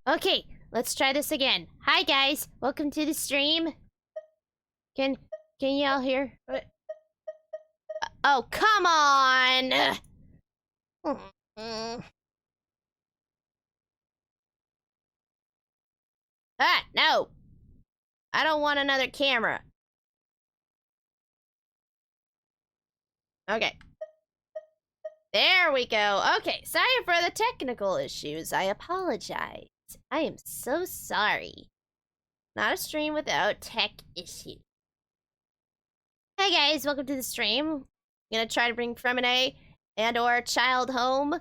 Okay, let's try this again. Hi guys, welcome to the stream. Can y'all hear? Oh, come on! Ah, no! I don't want another camera. Okay. There we go. Okay, sorry for the technical issues. I apologize. I am so sorry. Not a stream without tech issues. Hi guys, welcome to the stream. I'm gonna try to bring Freminet and or Childe home.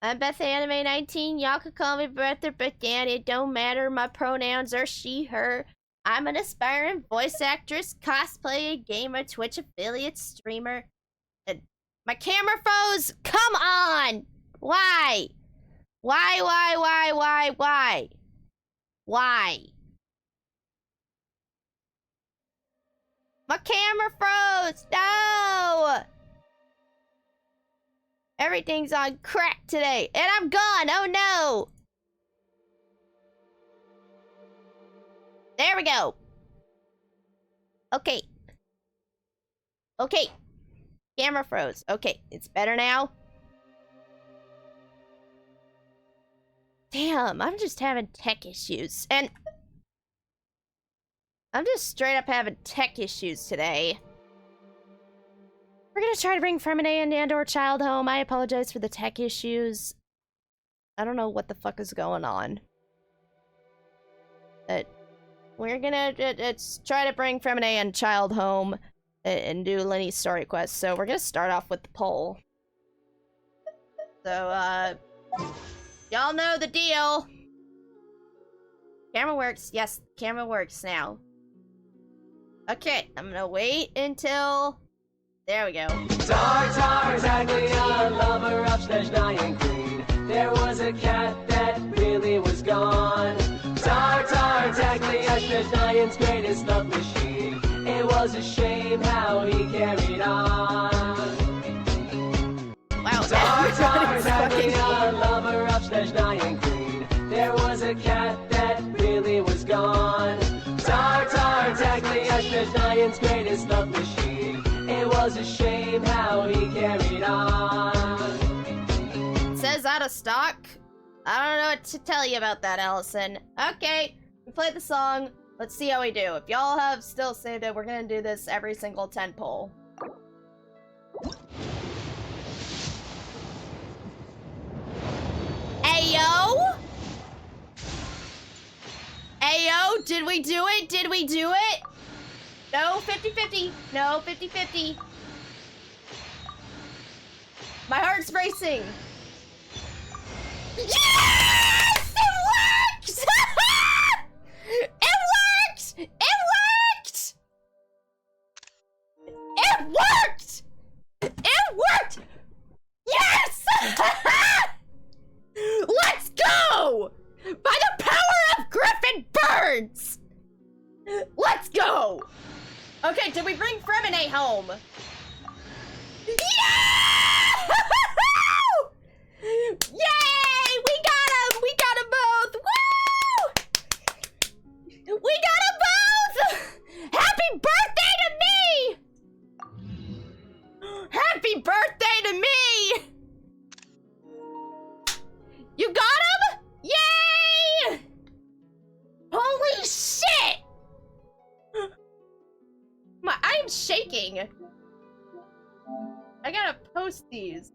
I'm Beth Anime 19. Y'all could call me Beth or Beth Dan. It don't matter. My pronouns are she, her. I'm an aspiring voice actress, cosplayer, gamer, Twitch affiliate, streamer. And my camera froze! Come on! Why? Why? Why? My camera froze! No! Everything's on crack today, and I'm gone! Oh no! There we go. Okay. Okay. Camera froze. Okay, it's better now. Damn, I'm just having tech issues. And I'm just straight up having tech issues today. We're gonna try to bring Freminet and or Childe home. I apologize for the tech issues. I don't know what the fuck is going on. But we're gonna try to bring Freminet and Childe home and do Lyney's story quest. So we're gonna start off with the poll. So, y'all know the deal. Camera works. Yes, camera works now. Okay, I'm gonna wait until... There we go. Tartar's Aglia, lover of Snezhnaya and Queen. There was a cat that really was gone. Tartar's Aglia, Snezhnayan's greatest love machine. It was a shame how he carried on. Wow, Tartar's Aglia, lover of Snezhnaya and Queen. There was a cat that really was gone. Tartar's Aglia, Snezhnayan's greatest love machine. It was a shame how he carried on. It says out of stock. I don't know what to tell you about that, Allison. Okay, we played the song. Let's see how we do. If y'all have still saved it, we're gonna do this every single 10 poll. Ayo! Ayo, did we do it? Did we do it? No, 50-50. No, 50-50. My heart's racing. Yes! It worked! It worked! It worked! It worked! It worked! Yes! Let's go! By the power of Griffin Birds! Let's go! Okay, did we bring Freminet home? Yeah! Yay! We got them! We got them both! Woo! We got them both! Happy birthday to me! Happy birthday to me! You got him? Yay! Holy shit! I'm shaking. I gotta post these.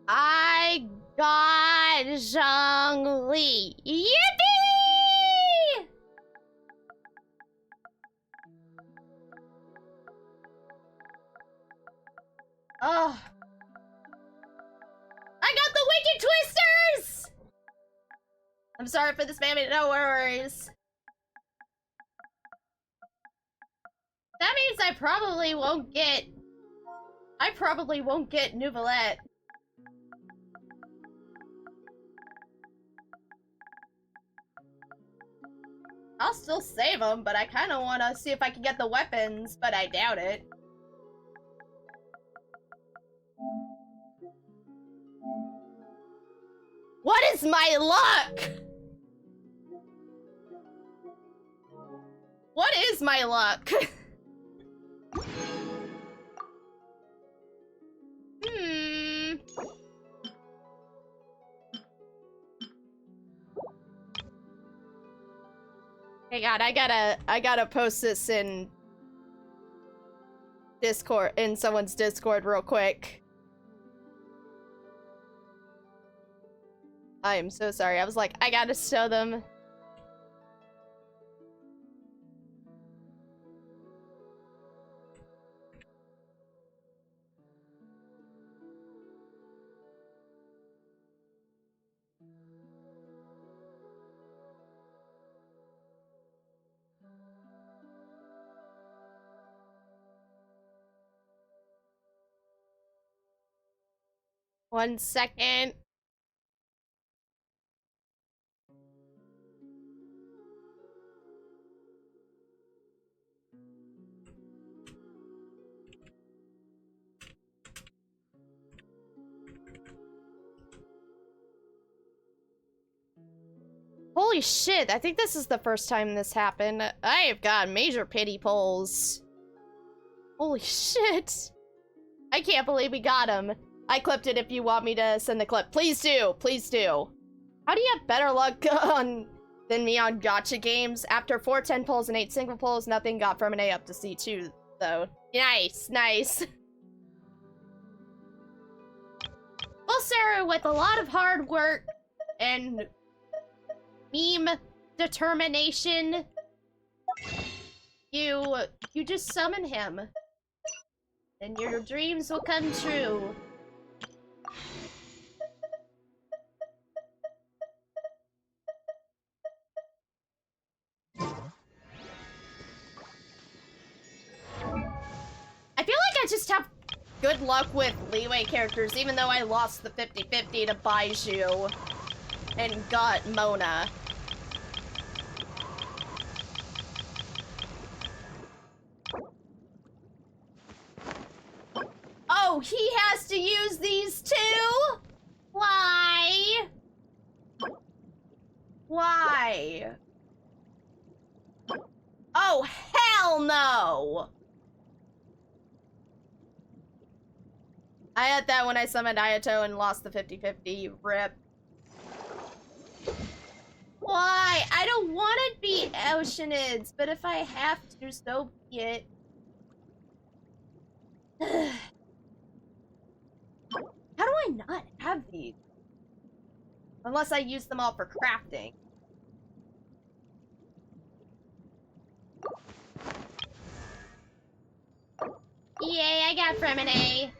I got Zhongli. Yippee! Oh. I got the Wicked Twisters! I'm sorry for the spamming, no worries. That means I probably won't get Nouvellette. still save them, but I kind of want to see if I can get the weapons, but I doubt it. What is my luck? What is my luck? Hey God, I gotta post this in Discord, in someone's Discord real quick. I am so sorry. I was like, I gotta show them. One second. Holy shit, I think this is the first time this happened. I have got major pity pulls. Holy shit. I can't believe we got him. I clipped it if you want me to send the clip. Please do, please do. How do you have better luck than me on gacha games? After 4 10 pulls and 8 single pulls, nothing got Freminet up to C2, though. Nice, nice. Well, Sarah, with a lot of hard work and meme determination, you just summon him, and your dreams will come true. I feel like I just have good luck with leeway characters, even though I lost the 50-50 to Baiju and got Mona. Oh, he has to use these too? Why? Why? Oh, hell no! I had that when I summoned Ayato and lost the 50-50. Rip. Why? I don't want to be Oceanids, but if I have to, so be it. How do I not have these? Unless I use them all for crafting. Yay, I got Freminet.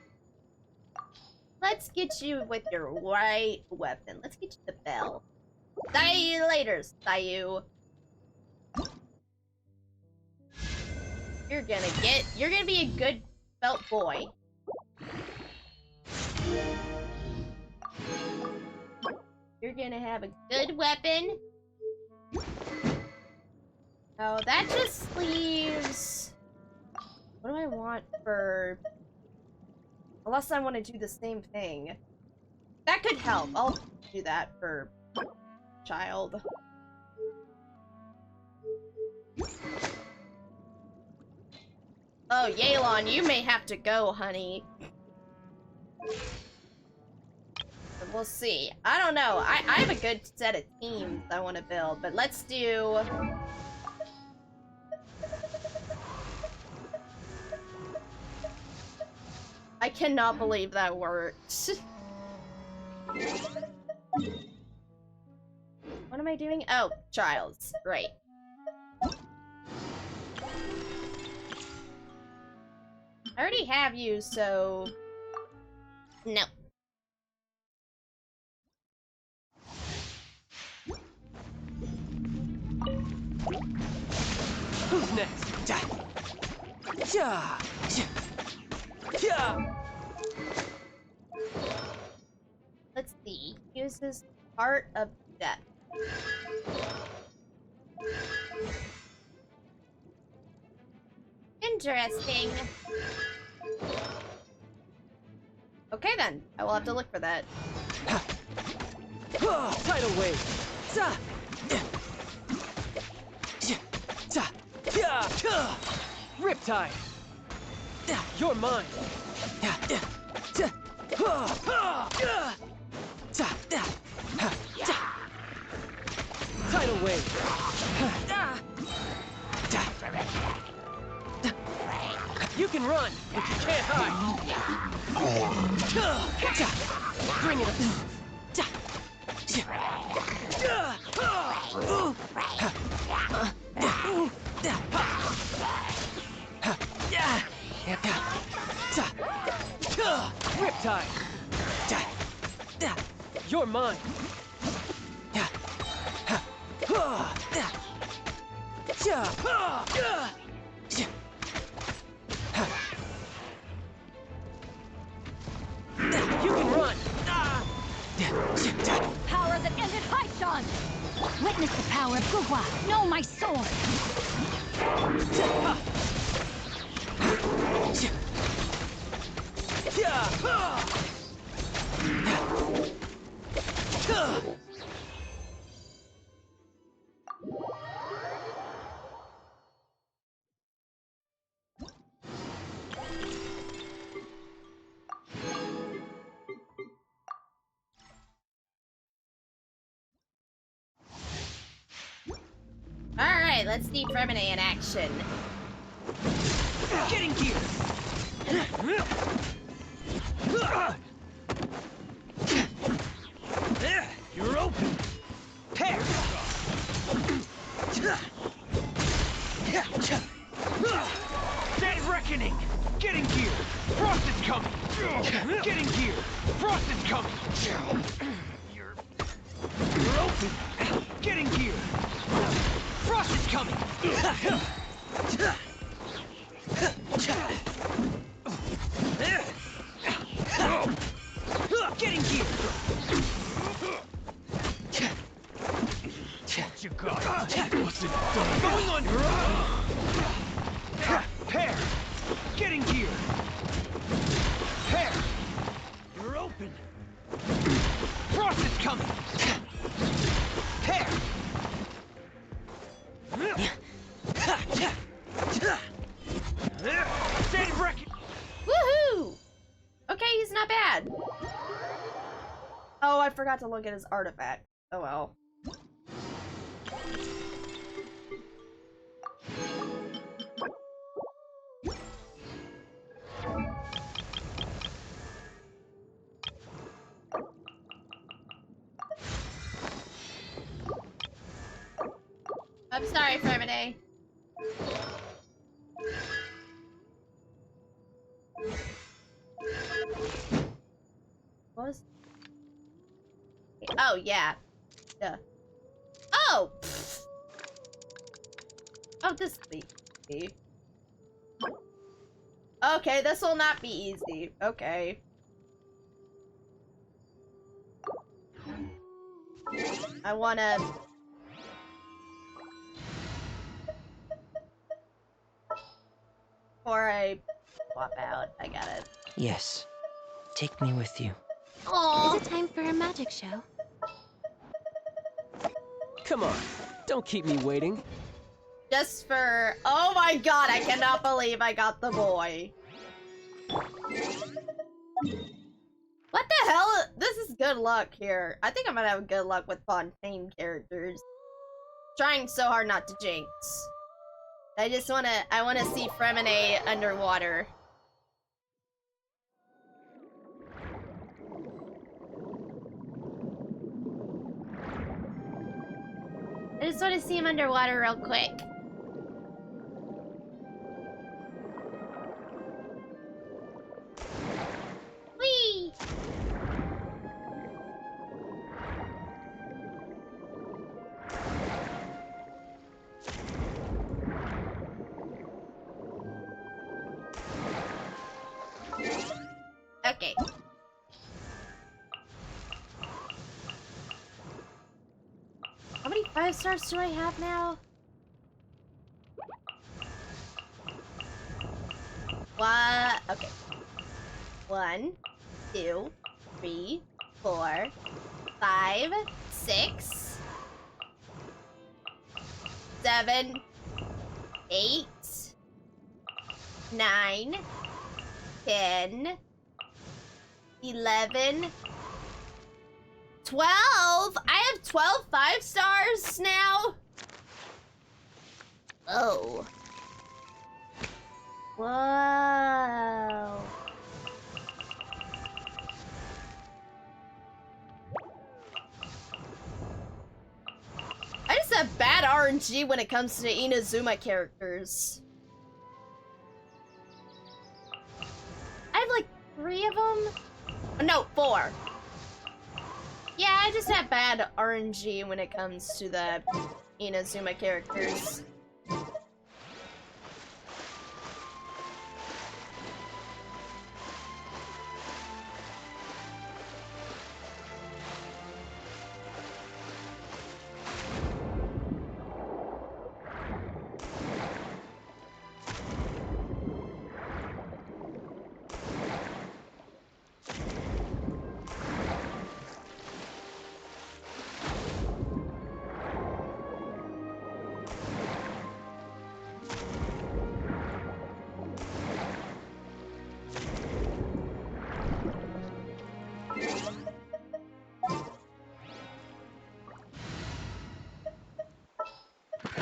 Let's get you with your right weapon. Let's get you the bell. See you later, Sayu. You're gonna be a good belt boy. You're gonna have a good weapon. Oh, that just leaves... What do I want for... Unless I want to do the same thing. That could help. I'll do that for Childe. Oh, Yelan, you may have to go, honey. But we'll see. I don't know. I have a good set of teams I want to build, but let's do... I cannot believe that worked. What am I doing? Oh, Childe's. Right. I already have you, so... No. Who's next? Yeah. Yeah. Let's see. Uses Heart of Death. interesting. Okay then, I will have to look for that. Tidal wave. Riptide. You're mine. Tidal wave. You can run, but you can't hide. Bring it up. Riptide. You're mine. You can run. Power that ended Haishan! Witness the power of Gugwa! Know my sword! Alright, let's see Freminet in action. Getting gear. You're open. Pair. Dead reckoning. Getting gear. Frost is coming. Getting gear. Frost is coming. You're open. Getting gear. Frost is coming. Getting gear. What you got? What's it done? Going under. Pair. Getting gear. Pair. You're open. Frost is coming. Pair. Dead record. Woohoo! Okay, he's not bad. Oh, I forgot to look at his artifact. Oh well. I'm sorry, Freminet. What was... Oh, yeah. Duh. Oh! Pfft. Oh, this will be easy. Okay, this will not be easy. Okay. I wanna... Before I swap out, I got it. Yes. Take me with you. Aww. Is it time for a magic show? Come on. Don't keep me waiting. Just for... Oh my god, I cannot believe I got the boy. What the hell? This is good luck here. I think I'm gonna have good luck with Fontaine characters. Trying so hard not to jinx. I wanna see Freminet underwater. I just wanna see him underwater real quick. Whee! Okay. How many 5 stars do I have now? What? Okay. 1, 2, 3, 4, 5, 6, 7, 8, 9, 10, 11, 12. I have 12 5-stars now. Oh. Whoa. I just have bad RNG when it comes to the Inazuma characters. I have like 3 of them. No, 4. Yeah, I just have bad RNG when it comes to the Inazuma characters.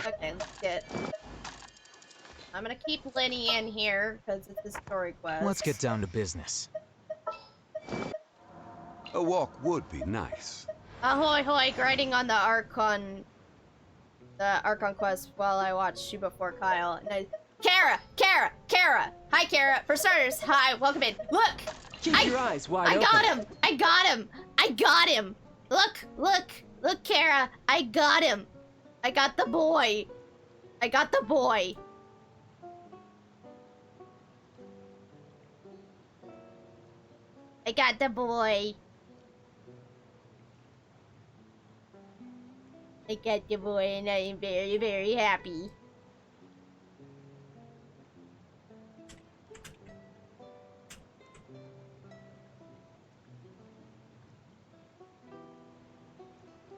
Okay, let's get... I'm gonna keep Lyney in here, because it's a story quest. Let's get down to business. A walk would be nice. Ahoy hoy, grinding on the Archon quest while I watch you before Kyle. And Kara! Hi, Kara. For starters, hi, welcome in. Look! Keep your eyes wide I open. got him! Look, Kara. I got him. I got the boy. I got the boy. And I am very, very happy.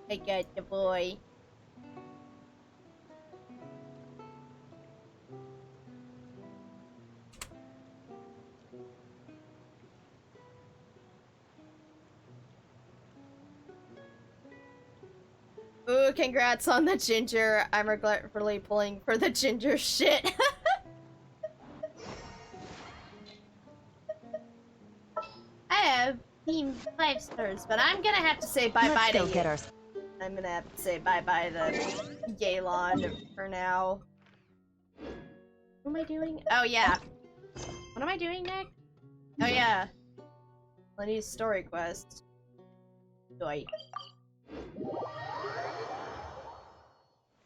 I got the boy. Ooh, congrats on the ginger. I'm regretfully pulling for the ginger shit. I have team 5 stars, but I'm gonna have to say bye-bye to you. I'm gonna have to say bye-bye to Gaelon for now. What am I doing? Oh, yeah. What am I doing next? Oh, yeah. Lenny's story quest. Doi.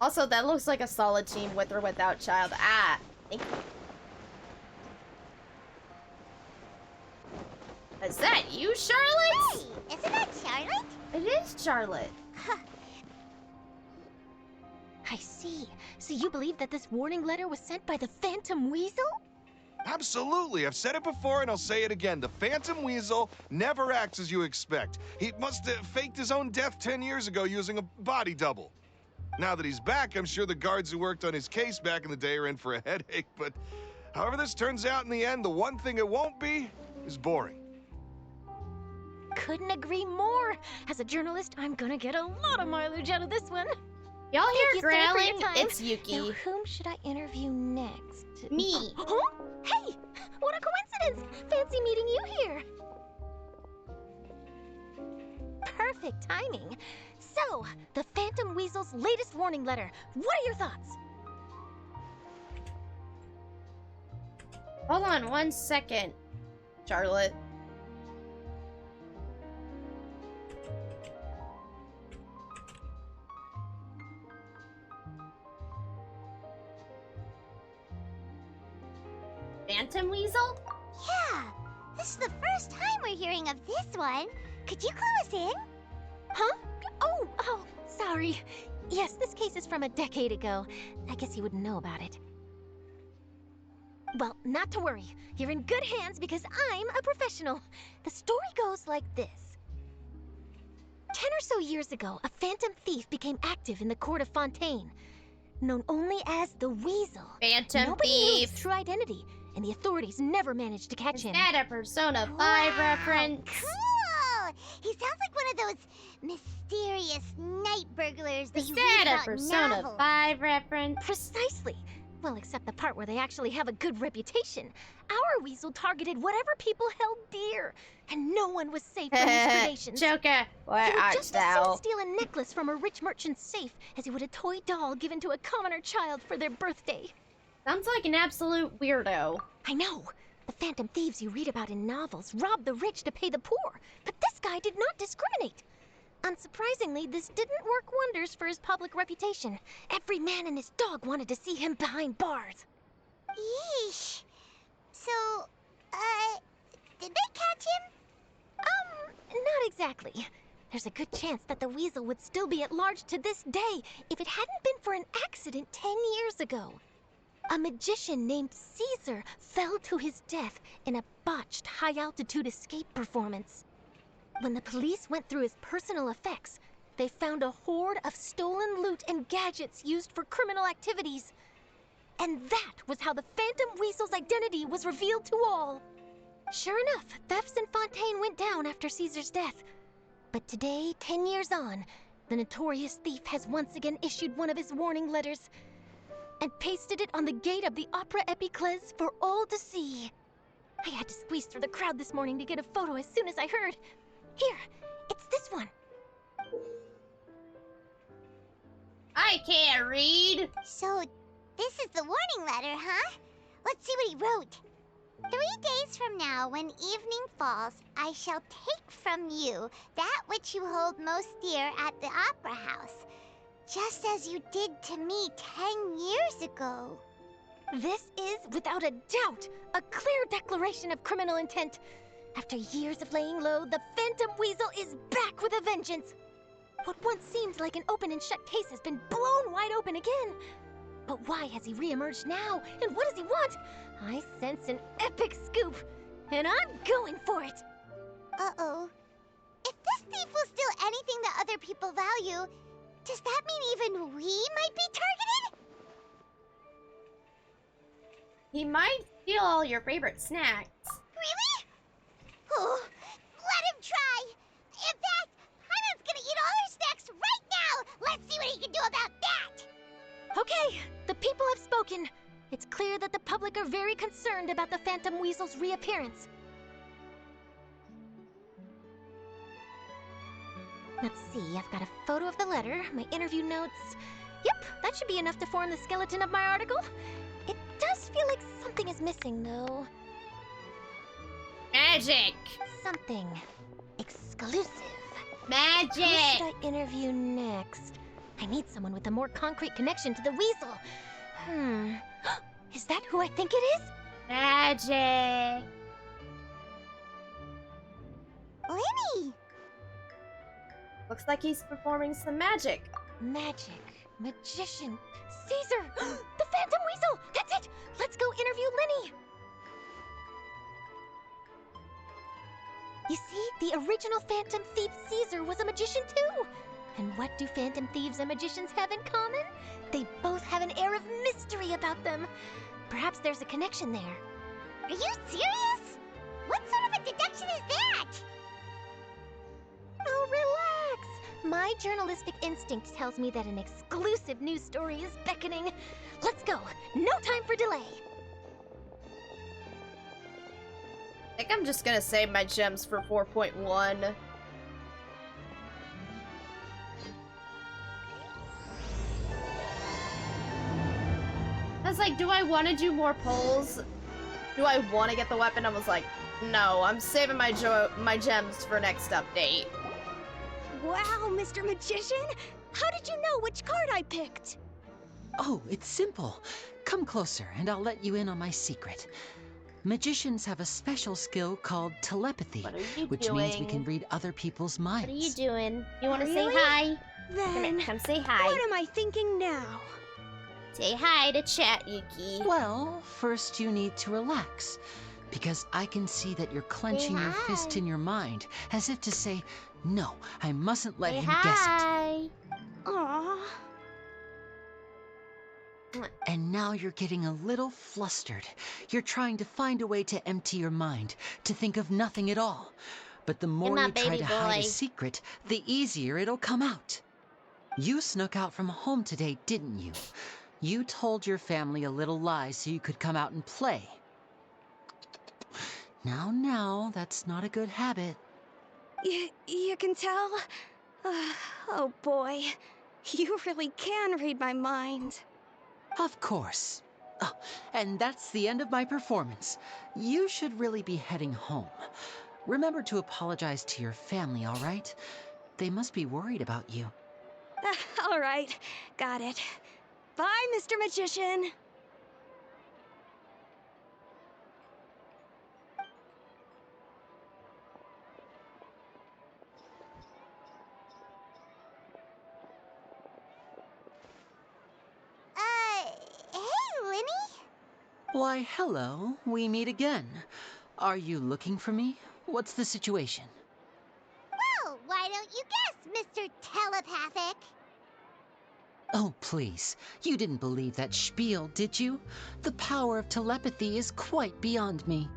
Also, that looks like a solid team with or without Childe. Ah, thank you. Is that you, Charlotte? Hey, isn't that Charlotte? It is Charlotte. I see. So you believe that this warning letter was sent by the Phantom Weasel? Absolutely. I've said it before and I'll say it again. The Phantom Weasel never acts as you expect. He must have faked his own death 10 years ago using a body double. Now that he's back, I'm sure the guards who worked on his case back in the day are in for a headache, but however this turns out in the end, the one thing it won't be is boring. Couldn't agree more. As a journalist, I'm gonna get a lot of mileage out of this one. Y'all Thank hear you, sir, for your growling? time. It's Yuki. Now, whom should I interview next? Me. Huh? Hey, what a coincidence! Fancy meeting you here. Perfect timing. So, the Phantom Weasel's latest warning letter. What are your thoughts? Hold on 1 second, Charlotte. Phantom Weasel? Yeah, this is the first time we're hearing of this one. Could you clue us in? Huh? Oh, sorry. Yes, this case is from a decade ago. I guess you wouldn't know about it. Well, not to worry. You're in good hands because I'm a professional. The story goes like this. 10 or so years ago, a phantom thief became active in the court of Fontaine, known only as the Weasel. Phantom Nobody knew his thief. true identity, and the authorities never managed to catch Is him. that a Persona 5 Wow, reference? Cool! He sounds like one of those mysterious night burglars that Is you that read a about in Persona novels. 5 reference? Precisely. Well, except the part where they actually have a good reputation. Our Weasel targeted whatever people held dear, and no one was safe from his predations. Joker, where He would art just as soon thou? steal a necklace from a rich merchant's safe as he would a toy doll given to a commoner child for their birthday. Sounds like an absolute weirdo. I know. The phantom thieves you read about in novels rob the rich to pay the poor, but this guy did not discriminate. Unsurprisingly, this didn't work wonders for his public reputation. Every man and his dog wanted to see him behind bars. Yeesh. So, did they catch him? Not exactly. There's a good chance that the Weasel would still be at large to this day if it hadn't been for an accident 10 years ago. A magician named Caesar fell to his death in a botched high-altitude escape performance. When the police went through his personal effects, they found a hoard of stolen loot and gadgets used for criminal activities. And that was how the Phantom Weasel's identity was revealed to all. Sure enough, thefts in Fontaine went down after Caesar's death. But today, 10 years on, the notorious thief has once again issued one of his warning letters and pasted it on the gate of the Opera Epiclese for all to see. I had to squeeze through the crowd this morning to get a photo as soon as I heard. Here, it's this one. I can't read. So, this is the warning letter, huh? Let's see what he wrote. 3 days from now, when evening falls, I shall take from you that which you hold most dear at the Opera House, just as you did to me 10 years ago. This is, without a doubt, a clear declaration of criminal intent. After years of laying low, the Phantom Weasel is back with a vengeance. What once seemed like an open and shut case has been blown wide open again. But why has he reemerged now, and what does he want? I sense an epic scoop, and I'm going for it. Uh-oh. If this thief will steal anything that other people value, does that mean even we might be targeted? He might steal all your favorite snacks. Really? Oh, let him try. In fact, Hyman's gonna eat all her snacks right now. Let's see what he can do about that. Okay, the people have spoken. It's clear that the public are very concerned about the Phantom Weasel's reappearance. Let's see, I've got a photo of the letter, my interview notes. Yep, that should be enough to form the skeleton of my article. It does feel like something is missing, though. Magic. Something exclusive. Who Magic. should I interview next? I need someone with a more concrete connection to the Weasel. Is that who I think it is? Magic. Lyney! Looks like he's performing some magic. Magic. Magician. Caesar! The Phantom Weasel! That's it! Let's go interview Lyney! You see, the original Phantom Thief Caesar was a magician too! And what do Phantom Thieves and magicians have in common? They both have an air of mystery about them. Perhaps there's a connection there. Are you serious? What sort of a deduction is that? Oh, relax! My journalistic instinct tells me that an exclusive news story is beckoning. Let's go! No time for delay! I think I'm just gonna save my gems for 4.1. I was like, do I want to do more polls? Do I want to get the weapon? I was like, no, I'm saving my gems for next update. Wow, Mr. Magician! How did you know which card I picked? Oh, it's simple. Come closer, and I'll let you in on my secret. Magicians have a special skill called telepathy, What are you which doing? means we can read other people's minds. What are you doing? You want to say Really? hi? Come here, Then, come say hi. what am I thinking now? Say hi to chat, Yuki. Well, first you need to relax, because I can see that you're clenching your fist in your mind, as if to say, no, I mustn't let Say him guess it. hi. Aww. And now you're getting a little flustered. You're trying to find a way to empty your mind, to think of nothing at all. But the more my you try baby to hide boy. a secret, the easier it'll come out. You snuck out from home today, didn't you? You told your family a little lie so you could come out and play. Now, that's not a good habit. You can tell? Oh boy. You really can read my mind. Of course. Oh, and that's the end of my performance. You should really be heading home. Remember to apologize to your family, all right? They must be worried about you. All right. Got it. Bye, Mr. Magician. Hey, Lyney? Why, hello. We meet again. Are you looking for me? What's the situation? Well, why don't you guess, Mr. Telepathic? Oh, please. You didn't believe that spiel, did you? The power of telepathy is quite beyond me.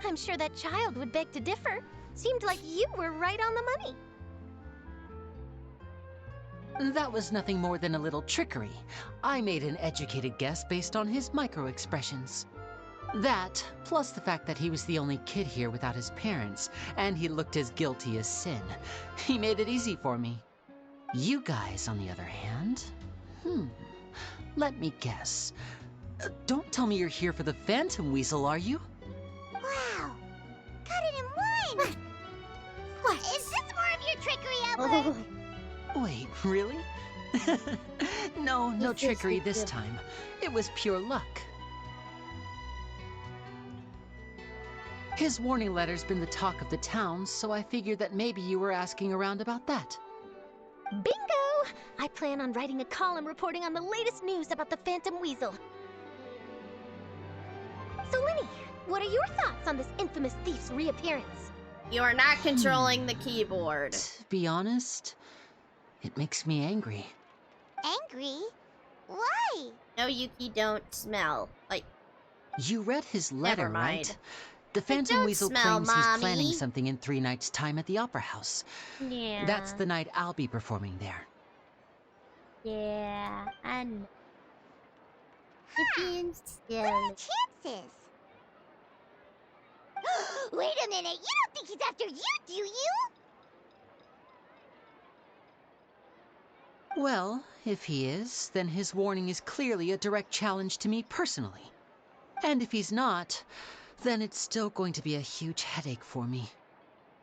I'm sure that child would beg to differ. Seemed like you were right on the money. That was nothing more than a little trickery. I made an educated guess based on his micro-expressions. That, plus the fact that he was the only kid here without his parents, and he looked as guilty as sin. He made it easy for me. You guys, on the other hand, let me guess. Don't tell me you're here for the Phantom Weasel, are you? Wow. Got it in one. What? Is this more of your trickery, Edward? Wait, really? No This is trickery this good. time. It was pure luck. His warning letter's been the talk of the town, so I figured that maybe you were asking around about that. Bingo! I plan on writing a column reporting on the latest news about the Phantom Weasel. So, Lyney, what are your thoughts on this infamous thief's reappearance? You are not controlling the keyboard. To be honest, it makes me angry. Angry? Why? No, Yuki, don't smell. Like, You read his letter, Never right? mind. The Phantom don't Weasel smell, claims he's planning Mommy. something in 3 nights' time at the Opera House. yeah. That's the night I'll be performing there. Yeah, I know. You're being What silly. are the chances? Wait a minute, you don't think he's after you, do you? Well, if he is, then his warning is clearly a direct challenge to me personally. And if he's not, then it's still going to be a huge headache for me.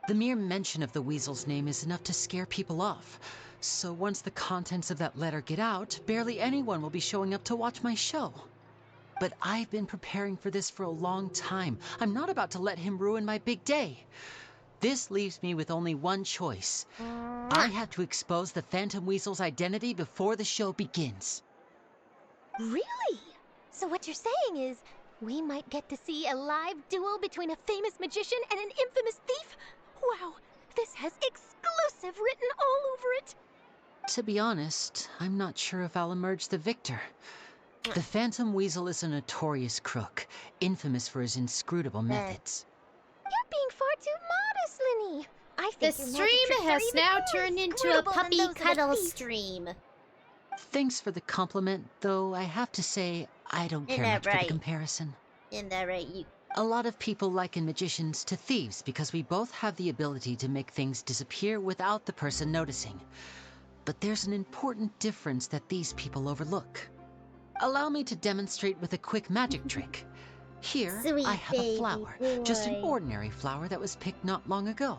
The mere mention of the Weasel's name is enough to scare people off. So once the contents of that letter get out, barely anyone will be showing up to watch my show. But I've been preparing for this for a long time. I'm not about to let him ruin my big day. This leaves me with only one choice. I have to expose the Phantom Weasel's identity before the show begins. Really? So what you're saying is, we might get to see a live duel between a famous magician and an infamous thief? Wow, this has exclusive written all over it. To be honest, I'm not sure if I'll emerge the victor. The Phantom Weasel is a notorious crook, infamous for his inscrutable methods. You're being far too modest, Lyney. I The think your magic stream tricks are has even now more turned into a inscrutable than puppy those of a cuddle thief. stream. Thanks for the compliment, though I have to say I don't Isn't care that much for the right? comparison. Isn't that right, you? A lot of people liken magicians to thieves because we both have the ability to make things disappear without the person noticing. But there's an important difference that these people overlook. Allow me to demonstrate with a quick magic trick. Here, Sweet I have a baby flower, just an boy. ordinary flower that was picked not long ago.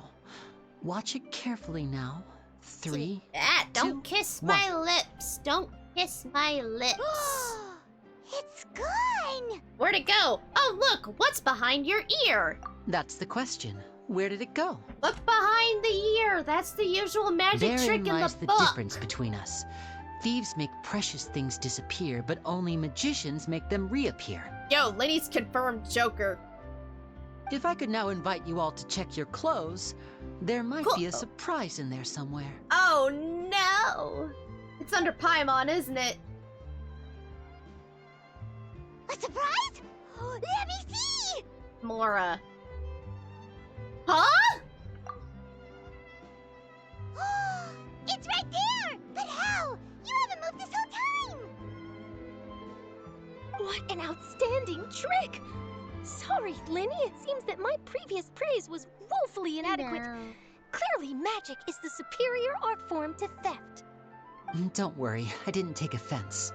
Watch it carefully now. 3, Ah, don't 2, kiss 1. my lips. Don't kiss my lips. It's gone! Where'd it go? Oh, look, what's behind your ear? That's the question. Where did it go? Look behind the ear. That's the usual magic Therein trick in lies the the book. difference between us. Thieves make precious things disappear, but only magicians make them reappear. Yo, Lyney's confirmed Joker. If I could now invite you all to check your clothes, there might Cool. be a surprise in there somewhere. Oh no! It's under Paimon, isn't it? A surprise? Let me see! Mora. Huh? It's right there! But how? You haven't moved this whole time! What an outstanding trick! Sorry, Lyney, it seems that my previous praise was woefully inadequate. No. Clearly, magic is the superior art form to theft. Don't worry, I didn't take offense.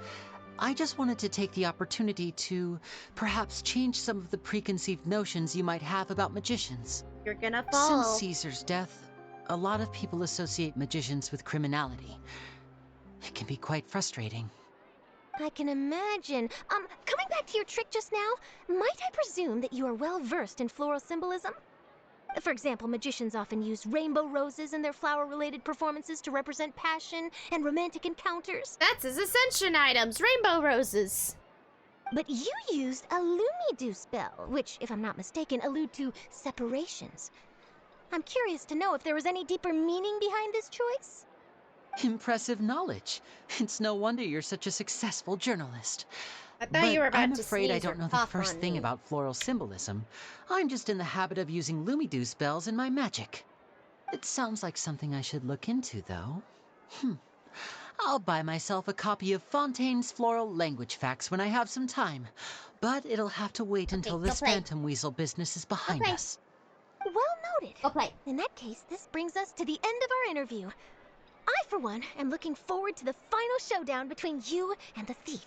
I just wanted to take the opportunity to perhaps change some of the preconceived notions you might have about magicians. You're gonna fall. Since Caesar's death, a lot of people associate magicians with criminality. It can be quite frustrating. I can imagine. Coming back to your trick just now, might I presume that you are well versed in floral symbolism? For example, magicians often use rainbow roses in their flower-related performances to represent passion and romantic encounters. That's his ascension items, rainbow roses. But you used a Lumidew spell, which, if I'm not mistaken, allude to separations. I'm curious to know if there was any deeper meaning behind this choice? Impressive knowledge. It's no wonder you're such a successful journalist. I thought you were about I'm to afraid I sneeze or don't know the cough first on thing me. about floral symbolism. I'm just in the habit of using Lumidew spells in my magic. It sounds like something I should look into, though. I'll buy myself a copy of Fontaine's Floral Language Facts when I have some time. But it'll have to wait until go this play. phantom weasel business is behind play. us. Well noted. Go play. In that case, this brings us to the end of our interview. I, for one, am looking forward to the final showdown between you and the thief.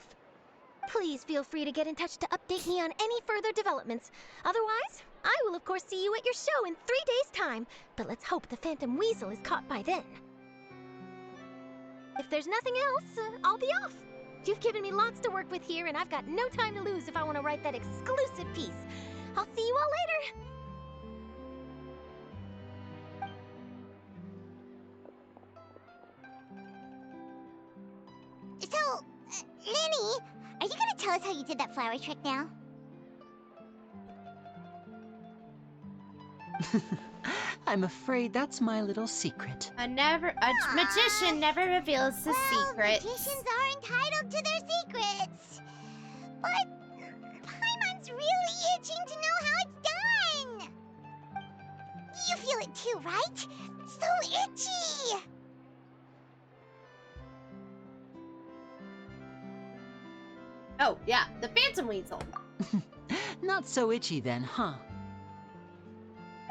Please feel free to get in touch to update me on any further developments. Otherwise, I will of course see you at your show in 3 days' time, but let's hope the Phantom Weasel is caught by then. If there's nothing else, I'll be off. You've given me lots to work with here, and I've got no time to lose if I want to write that exclusive piece. I'll see you all later. So, Lyney, are you gonna tell us how you did that flower trick now? I'm afraid that's my little secret. A magician never reveals the secret. Magicians are entitled to their secrets. But Paimon's really itching to know how it's done. You feel it too, right? So itchy. Oh, yeah, the Phantom Weasel. Not so itchy then, huh?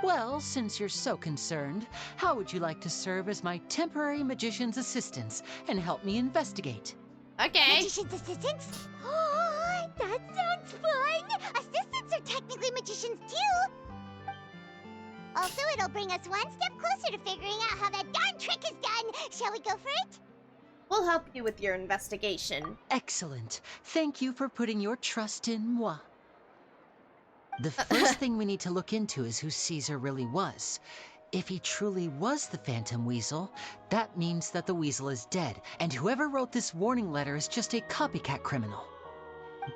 Well, since you're so concerned, how would you like to serve as my temporary magician's assistants and help me investigate? Okay. Magician's assistants? Oh, that sounds fun! Assistants are technically magicians too! Also, it'll bring us one step closer to figuring out how that darn trick is done! Shall we go for it? We'll help you with your investigation. Excellent. Thank you for putting your trust in moi. The first thing we need to look into is who Caesar really was. If he truly was the Phantom Weasel, that means that the weasel is dead, and whoever wrote this warning letter is just a copycat criminal.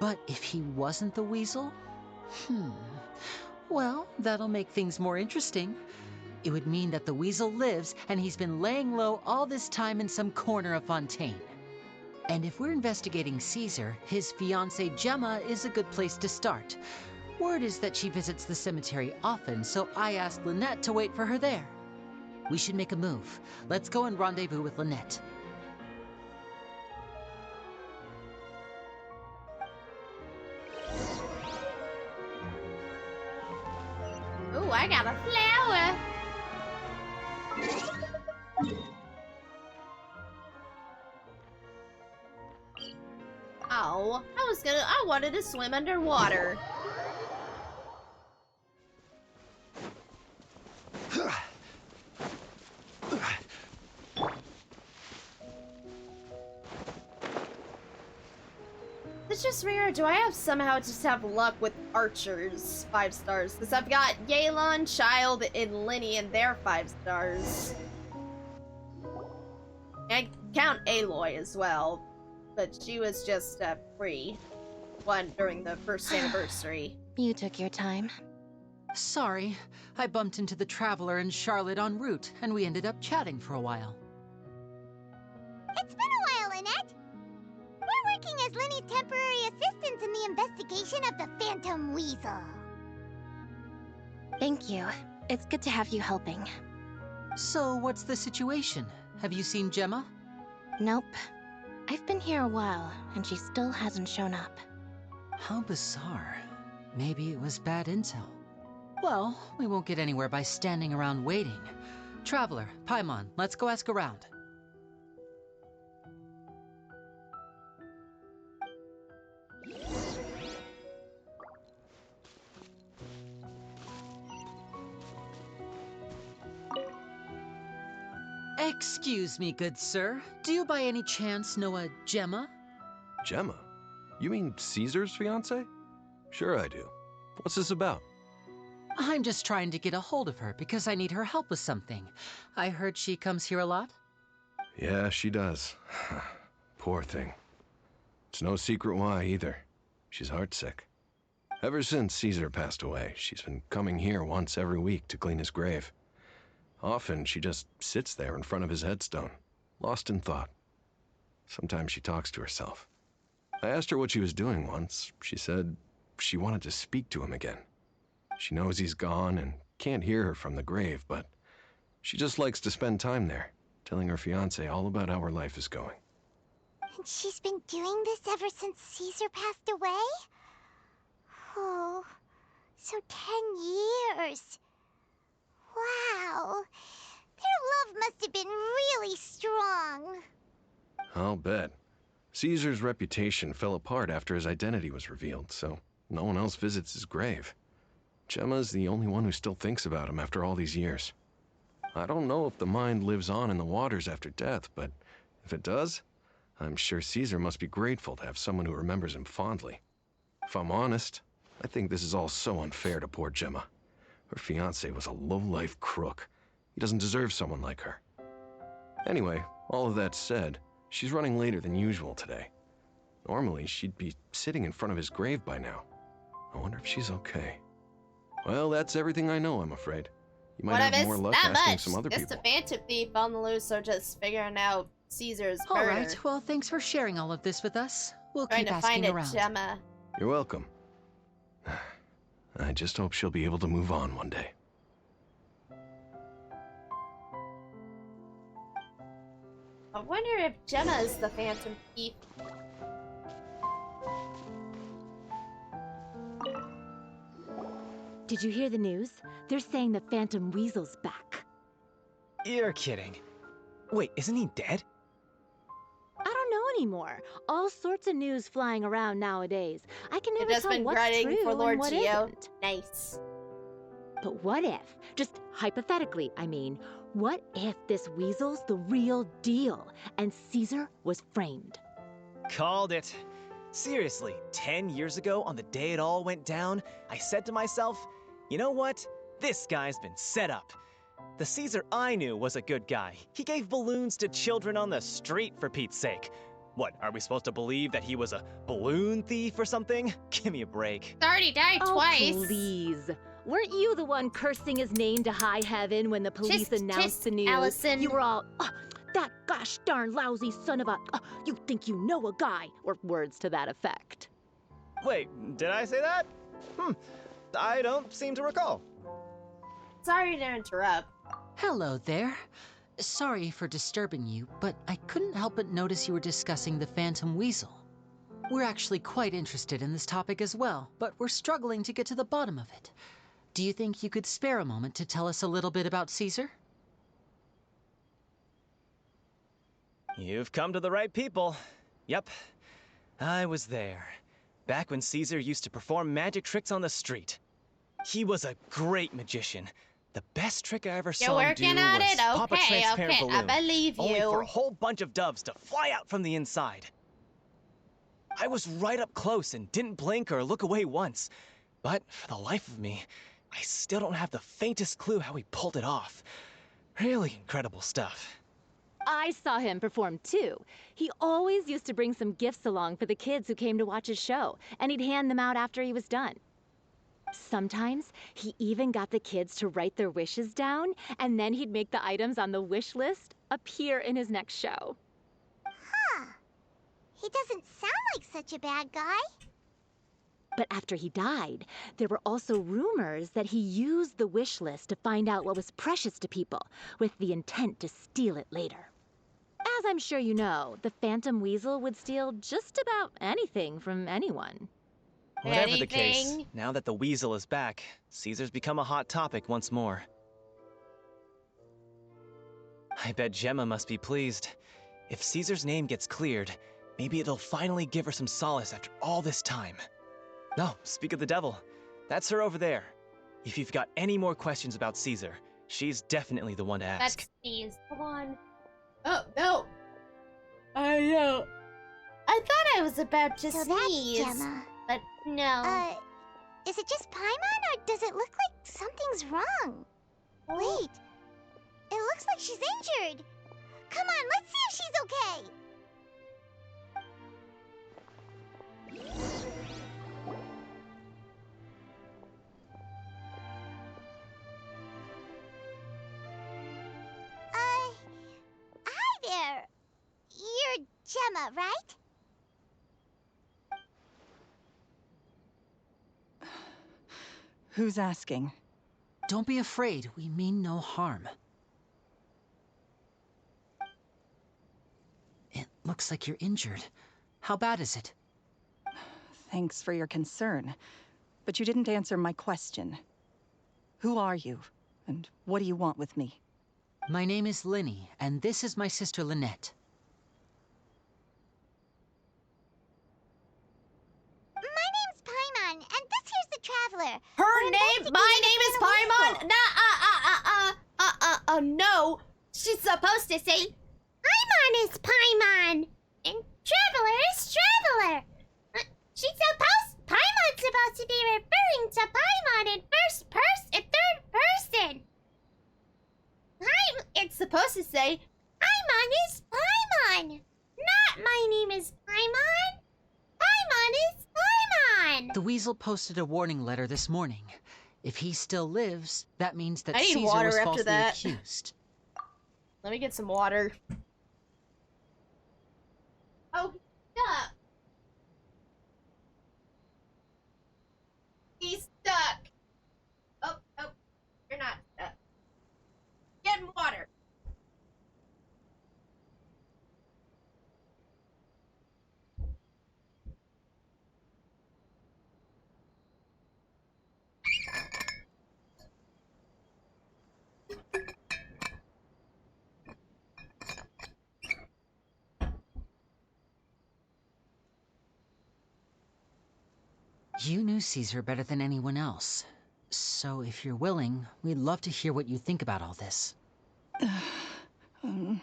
But if he wasn't the weasel? Well, that'll make things more interesting. It would mean that the weasel lives, and he's been laying low all this time in some corner of Fontaine. And if we're investigating Caesar, his fiancée Gemma is a good place to start. Word is that she visits the cemetery often, so I asked Lynette to wait for her there. We should make a move. Let's go and rendezvous with Lynette. Ooh, I got a flower. Oh, I wanted to swim underwater. It's just weird. Do I have somehow just have luck with archers 5 stars? Because I've got Yelan, Childe, and Lyney, and they're 5 stars. count Aloy as well, but she was just free. One during the first anniversary. You took your time. Sorry, I bumped into the Traveler and Charlotte en route, and we ended up chatting for a while. It's been a while, Lynette. We're working as Lyney's temporary assistants in the investigation of the Phantom Weasel. Thank you. It's good to have you helping. So, what's the situation? Have you seen Gemma? Nope. I've been here a while, and she still hasn't shown up. How bizarre. Maybe it was bad intel. Well, we won't get anywhere by standing around waiting. Traveler, Paimon, let's go ask around. Excuse me, good sir. Do you by any chance know a Gemma? Gemma? You mean Caesar's fiancée? Sure I do. What's this about? I'm just trying to get a hold of her because I need her help with something. I heard she comes here a lot. Yeah, she does. Poor thing. It's no secret why either. She's heartsick. Ever since Caesar passed away, she's been coming here once every week to clean his grave. Often she just sits there in front of his headstone, lost in thought. Sometimes she talks to herself. I asked her what she was doing once. She said she wanted to speak to him again. She knows he's gone and can't hear her from the grave, but she just likes to spend time there, telling her fiancé all about how her life is going. And she's been doing this ever since Caesar passed away? Oh, so 10 years. Wow. Their love must have been really strong. I'll bet. Caesar's reputation fell apart after his identity was revealed, so no one else visits his grave. Gemma's the only one who still thinks about him after all these years. I don't know if the mind lives on in the waters after death, but if it does, I'm sure Caesar must be grateful to have someone who remembers him fondly. If I'm honest, I think this is all so unfair to poor Gemma. Her fiancé was a low-life crook. He doesn't deserve someone like her. Anyway, all of that said, she's running later than usual today. Normally, she'd be sitting in front of his grave by now. I wonder if she's okay. Well, that's everything I know, I'm afraid. You might have more luck asking some other people. Just a phantom thief on the loose, or just figuring out Caesar's murder. All right, well, thanks for sharing all of this with us. We'll Trying keep to asking find around. a Gemma. You're welcome. I just hope she'll be able to move on one day. I wonder if Gemma is the phantom thief. Did you hear the news? They're saying the Phantom Weasel's back. You're kidding. Wait, isn't he dead? I don't know anymore. All sorts of news flying around nowadays. I can never Just tell been what's writing true for Lord and what Geo. isn't. Nice. But what if, just hypothetically, I mean, what if this weasel's the real deal and Caesar was framed? Called it. Seriously, 10 years ago, on the day it all went down, I said to myself, you know what? This guy's been set up. The Caesar I knew was a good guy. He gave balloons to children on the street, for Pete's sake. What, are we supposed to believe that he was a balloon thief or something? Give me a break. Already died twice. Please. Weren't you the one cursing his name to high heaven when the police announced the news? Allison. You were all, that gosh darn lousy son of a, you think you know a guy, or words to that effect. Wait, did I say that? I don't seem to recall. Sorry to interrupt. Hello there. Sorry for disturbing you, but I couldn't help but notice you were discussing the Phantom Weasel. We're actually quite interested in this topic as well, but we're struggling to get to the bottom of it. Do you think you could spare a moment to tell us a little bit about Caesar? You've come to the right people. Yep, I was there. Back when Caesar used to perform magic tricks on the street. He was a great magician. The best trick I ever saw him do working on was it? pop a Okay, transparent okay, balloon, I believe only you. for a whole bunch of doves to fly out from the inside. I was right up close and didn't blink or look away once. But for the life of me, I still don't have the faintest clue how he pulled it off. Really incredible stuff. I saw him perform too. He always used to bring some gifts along for the kids who came to watch his show, and he'd hand them out after he was done. Sometimes he even got the kids to write their wishes down, and then he'd make the items on the wish list appear in his next show. Huh. He doesn't sound like such a bad guy. But after he died, there were also rumors that he used the wish list to find out what was precious to people, with the intent to steal it later. As I'm sure you know, the Phantom Weasel would steal just about anything from anyone. Whatever the case, Anything? now that the weasel is back, Caesar's become a hot topic once more. I bet Gemma must be pleased. If Caesar's name gets cleared, maybe it'll finally give her some solace after all this time. No, speak of the devil. That's her over there. If you've got any more questions about Caesar, she's definitely the one to ask. That's sneeze. Come on. Oh, no. I know. I thought I was about to So sneeze. that's Gemma. But no. Is it just Paimon, or does it look like something's wrong? Wait. It looks like she's injured. Come on, let's see if she's okay. Hi there. You're Gemma, right? Who's asking? Don't be afraid. We mean no harm. It looks like you're injured. How bad is it? Thanks for your concern, but you didn't answer my question. Who are you, and what do you want with me? My name is Lyney, and this is my sister Lynette. My name's Paimon, and this here's the Traveler. Her name? My name is Paimon. No. She's supposed to say, Paimon is Paimon, and Traveler is Traveler. Paimon's supposed to be referring to Paimon in third person. it's supposed to say, Paimon is Paimon, not my name is Paimon. Paimon is Paimon. The Weasel posted a warning letter this morning. If he still lives, that means that I need Caesar water was after falsely that. accused. let me get some water. Oh, stuck. He's stuck. Oh, you're not stuck. Get him water. You knew Caesar better than anyone else. So if you're willing, we'd love to hear what you think about all this. I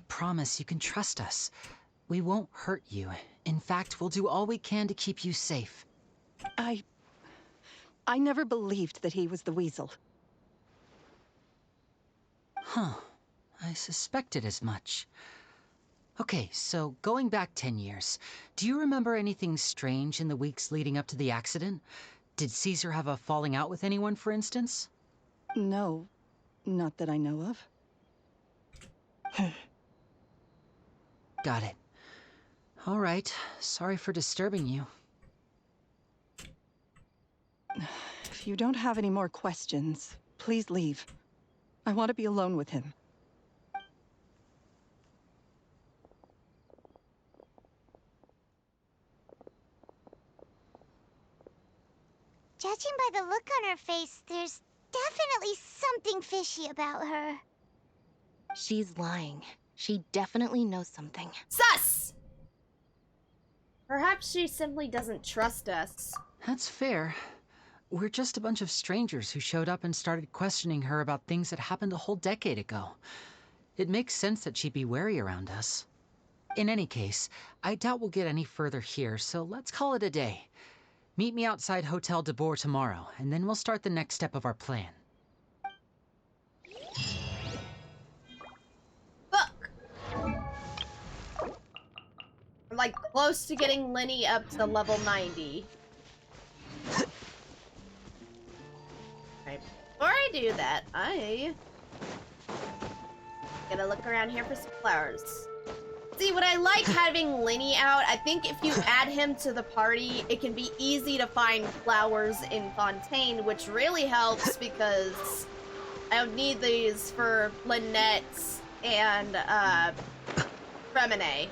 promise you can trust us. We won't hurt you. In fact, we'll do all we can to keep you safe. I never believed that he was the Weasel. Huh. I suspected as much. Okay, so going back 10 years, do you remember anything strange in the weeks leading up to the accident? Did Caesar have a falling out with anyone, for instance? No, not that I know of. Got it. All right, sorry for disturbing you. If you don't have any more questions, please leave. I want to be alone with him. Judging by the look on her face, there's definitely something fishy about her. She's lying. She definitely knows something. Sus! Perhaps she simply doesn't trust us. That's fair. We're just a bunch of strangers who showed up and started questioning her about things that happened a whole decade ago. It makes sense that she'd be wary around us. In any case, I doubt we'll get any further here, so let's call it a day. Meet me outside Hotel de Boer tomorrow, and then we'll start the next step of our plan. like close to getting Lyney up to level 90. Alright, before I do that, I gotta look around here for some flowers. See, what I like having Lyney out, I think if you add him to the party, it can be easy to find flowers in Fontaine, which really helps because I don't need these for Lynette and Freminet.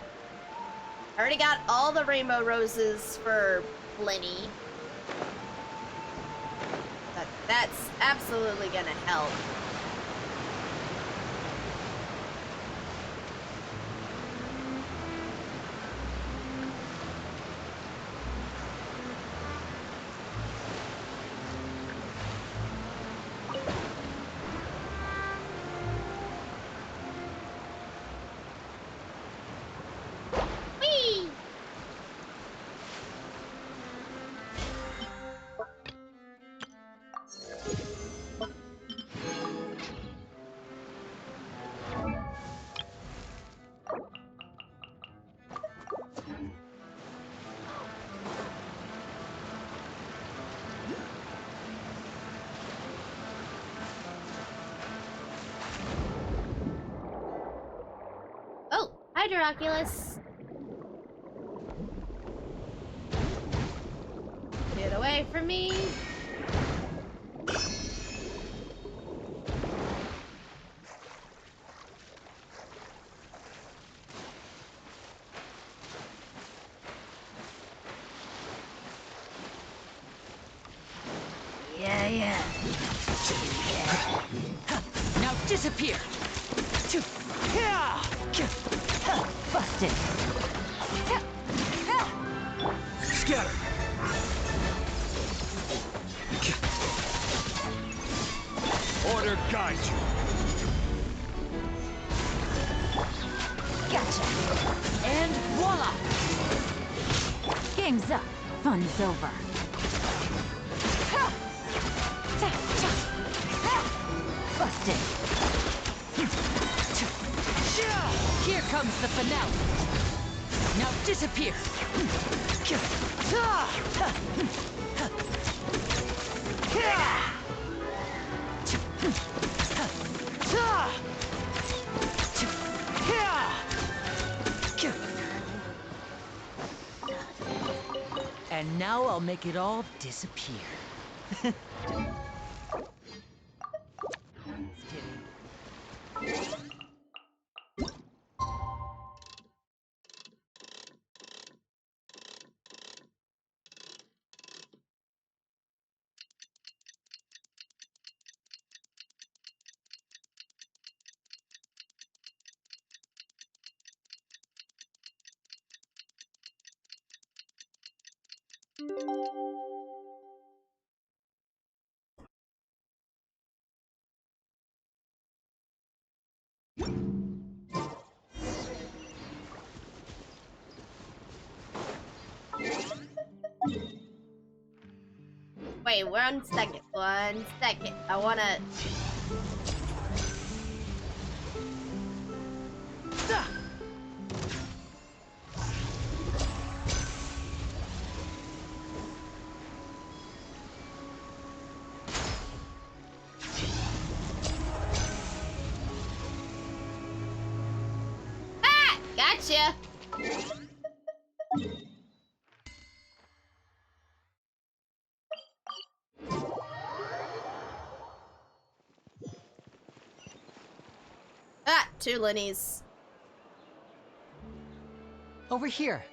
I already got all the rainbow roses for Lyney. That's absolutely gonna help. Hydroculus. Get away from me. Yeah. Now disappear. Busted. Scatter. Order guides you. Gotcha. And voila! Game's up. Fun's over. Busted. Here comes the finale. Now disappear. And now I'll make it all disappear. Wait, 1 second. 1 second. I wanna... Ah! Gotcha! Ah! 2 Lyneys. Over here.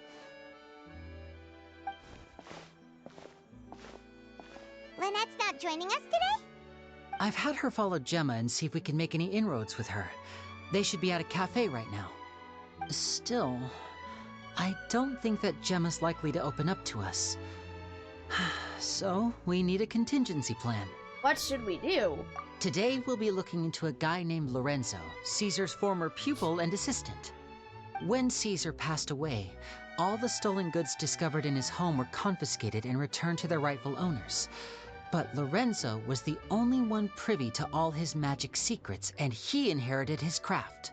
Lynette's not joining us today? I've had her follow Gemma and see if we can make any inroads with her. They should be at a cafe right now. Still, I don't think that Gemma's likely to open up to us. So, we need a contingency plan. What should we do? Today, we'll be looking into a guy named Lorenzo, Caesar's former pupil and assistant. When Caesar passed away, all the stolen goods discovered in his home were confiscated and returned to their rightful owners. But Lorenzo was the only one privy to all his magic secrets, and he inherited his craft.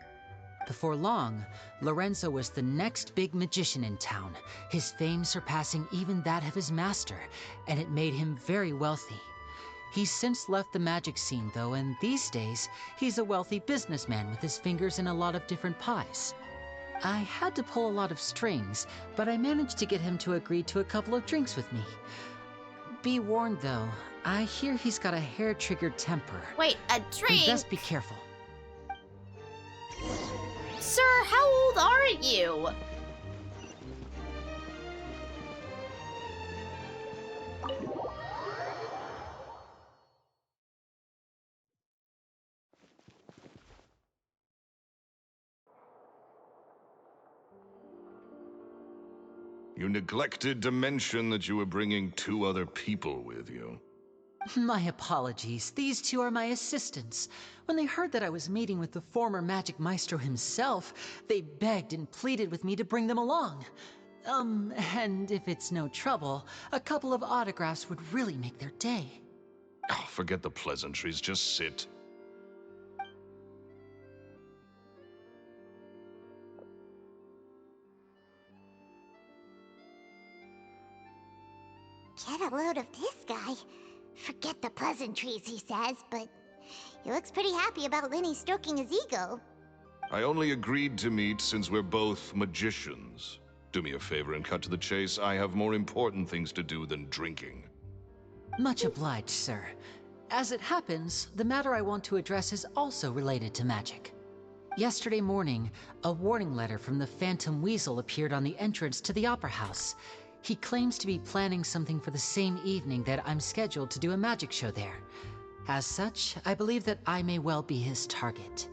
Before long, Lorenzo was the next big magician in town, his fame surpassing even that of his master, and it made him very wealthy. He's since left the magic scene, though, and these days, he's a wealthy businessman with his fingers in a lot of different pies. I had to pull a lot of strings, but I managed to get him to agree to a couple of drinks with me. Be warned, though, I hear he's got a hair-triggered temper. Wait, a drink? We best be careful. Sir, how old are you? You neglected to mention that you were bringing 2 other people with you. My apologies. These 2 are my assistants. When they heard that I was meeting with the former magic maestro himself, they begged and pleaded with me to bring them along. And if it's no trouble, a couple of autographs would really make their day. Oh, forget the pleasantries, just sit. Get a load of this guy. Forget the pleasantries, he says, but he looks pretty happy about Lyney stroking his ego. I only agreed to meet since we're both magicians. Do me a favor and cut to the chase. I have more important things to do than drinking. Much obliged, sir. As it happens, the matter I want to address is also related to magic. Yesterday morning, a warning letter from the Phantom Weasel appeared on the entrance to the Opera House. He claims to be planning something for the same evening that I'm scheduled to do a magic show there. As such, I believe that I may well be his target.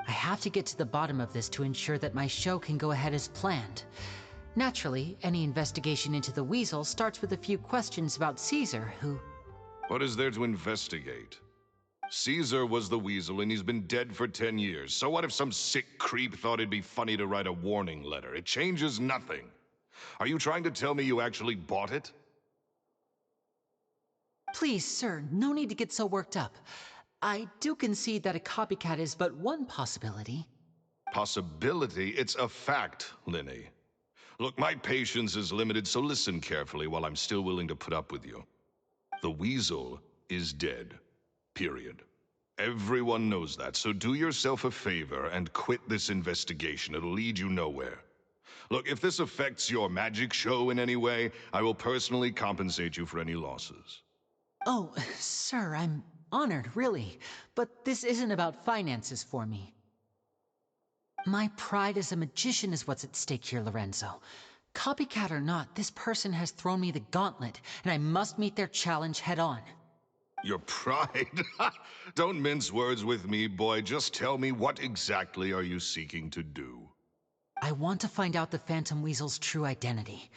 I have to get to the bottom of this to ensure that my show can go ahead as planned. Naturally, any investigation into the Weasel starts with a few questions about Caesar, who... What is there to investigate? Caesar was the Weasel and he's been dead for 10 years. So what if some sick creep thought it'd be funny to write a warning letter? It changes nothing. Are you trying to tell me you actually bought it? Please, sir, no need to get so worked up. I do concede that a copycat is but one possibility. Possibility? It's a fact, Lyney. Look, my patience is limited, so listen carefully while I'm still willing to put up with you. The Weasel is dead. Period. Everyone knows that, so do yourself a favor and quit this investigation. It'll lead you nowhere. Look, if this affects your magic show in any way, I will personally compensate you for any losses. Oh, sir, I'm honored, really. But this isn't about finances for me. My pride as a magician is what's at stake here, Lorenzo. Copycat or not, this person has thrown me the gauntlet, and I must meet their challenge head on. Your pride? Don't mince words with me, boy. Just tell me, what exactly are you seeking to do? I want to find out the Phantom Weasel's true identity.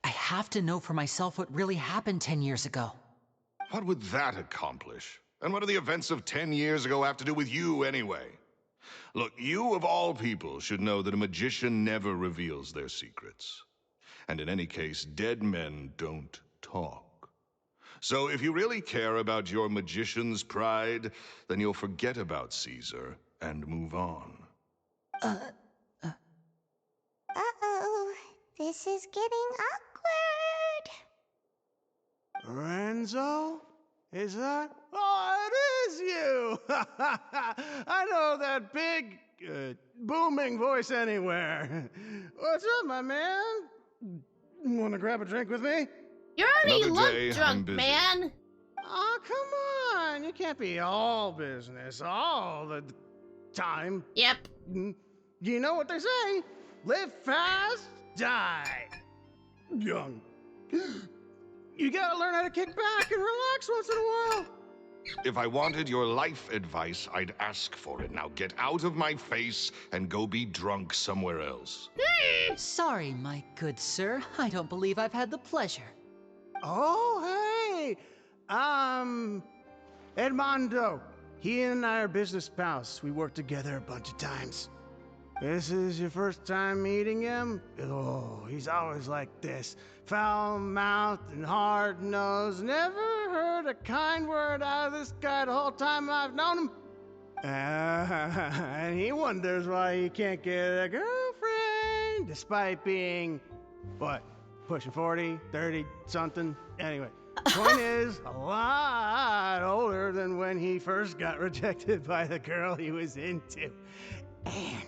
I have to know for myself what really happened 10 years ago. What would that accomplish? And what do the events of 10 years ago have to do with you, anyway? Look, you of all people should know that a magician never reveals their secrets. And in any case, dead men don't talk. So if you really care about your magician's pride, then you'll forget about Caesar and move on. Uh-oh, this is getting awkward. Lorenzo? Is that? Oh, it is you! I know that big, booming voice anywhere. What's up, my man? Want to grab a drink with me? You already Another day, look I'm drunk, busy. man. Oh, come on. You can't be all business all the time. Yep. You know what they say? Live fast, die young. You gotta learn how to kick back and relax once in a while. If I wanted your life advice, I'd ask for it. Now get out of my face and go be drunk somewhere else. Sorry, my good sir. I don't believe I've had the pleasure. Oh, hey! Edmondo. He and I are business pals. We worked together a bunch of times. This is your first time meeting him? Oh, he's always like this. Foul-mouthed and hard-nosed. Never heard a kind word out of this guy the whole time I've known him. And he wonders why he can't get a girlfriend, despite being, what, pushing 40, 30, something? Anyway, point is, a lot older than when he first got rejected by the girl he was into. And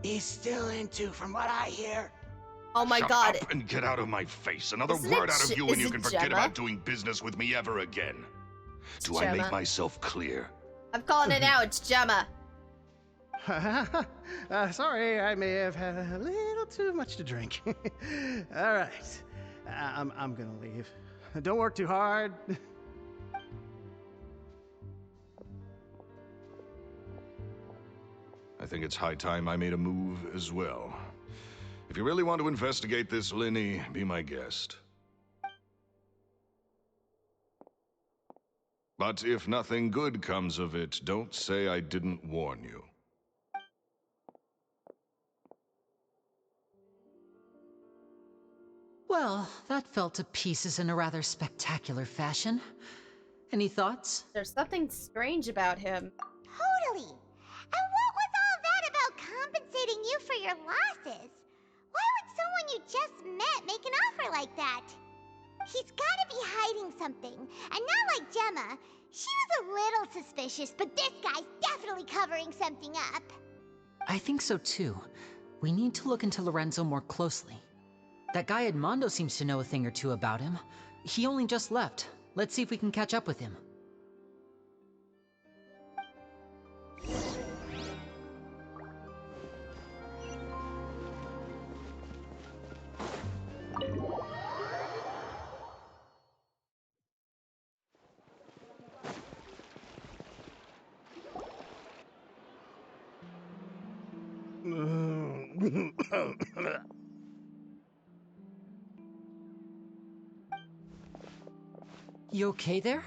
is still into, from what I hear. Oh my Shut god. up and get out of my face. Another Isn't word it out of you is and you it can forget Gemma? about doing business with me ever again. Do I Gemma. make myself clear? I'm calling it now. It's Gemma. Sorry, I may have had a little too much to drink. All right, I'm gonna leave. Don't work too hard. I think it's high time I made a move as well. If you really want to investigate this, Lyney, be my guest. But if nothing good comes of it, don't say I didn't warn you. Well, that fell to pieces in a rather spectacular fashion. Any thoughts? There's something strange about him. Totally. And what was all that about compensating you for your losses? Why would someone you just met make an offer like that? He's gotta be hiding something. And not like Gemma. She was a little suspicious, but this guy's definitely covering something up. I think so too. We need to look into Lorenzo more closely. That guy Edmondo seems to know a thing or two about him. He only just left. Let's see if we can catch up with him. You okay there?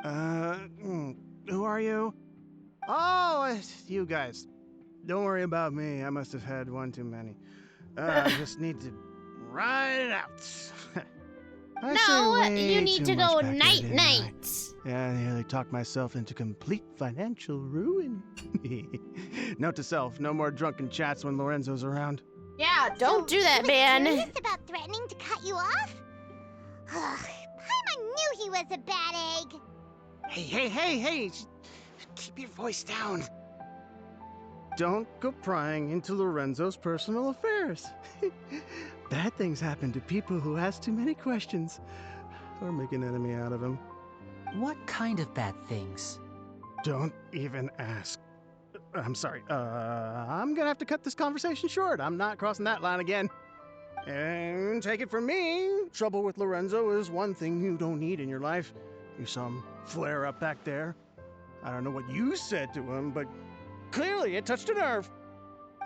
Who are you? Oh, it's you guys. Don't worry about me. I must have had one too many. I just need to ride it out. I say No, way you need too to much go back there, night didn't I? night. Yeah, I nearly talked myself into complete financial ruin. Note to self, no more drunken chats when Lorenzo's around. Yeah, don't do that, He was man. serious about threatening to cut you off? Ugh, Paimon knew he was a bad egg. Hey! Keep your voice down. Don't go prying into Lorenzo's personal affairs. Bad things happen to people who ask too many questions or make an enemy out of him. What kind of bad things? Don't even ask. I'm sorry. I'm gonna have to cut this conversation short. I'm not crossing that line again. And take it from me, trouble with Lorenzo is one thing you don't need in your life. You some flare up back there. I don't know what you said to him, but clearly it touched a nerve.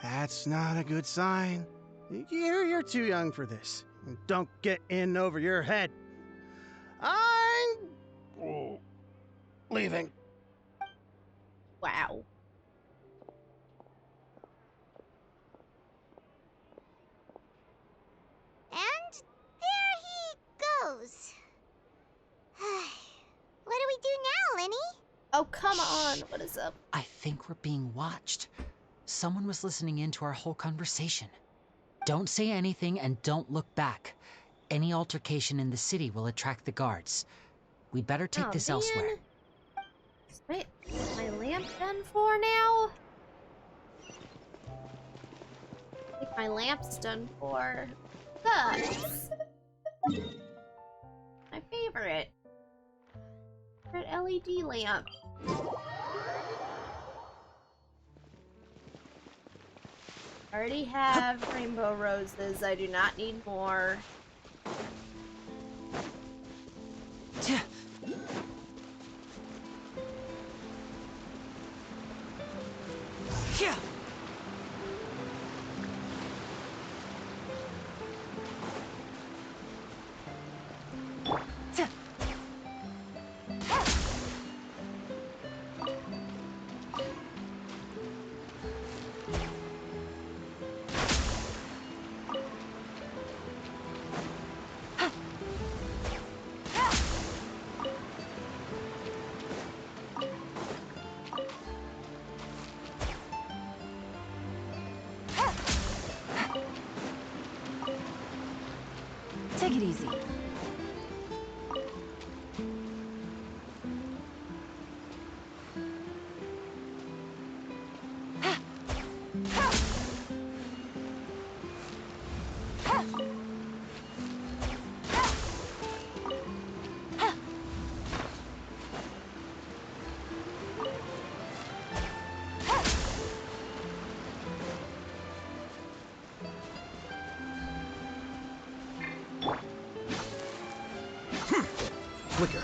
That's not a good sign. You're too young for this. Don't get in over your head. I'm leaving. Wow. And there he goes. What do we do now, Lyney? Oh, come on. What is up? I think we're being watched. Someone was listening in to our whole conversation. Don't say anything and don't look back. Any altercation in the city will attract the guards. We'd better take this elsewhere. Wait, is my lamp done for now? I think my lamp's done for. Sucks. My favorite. Favorite LED lamp. I already have rainbow roses. I do not need more. Yeah. Take it easy. Quicker.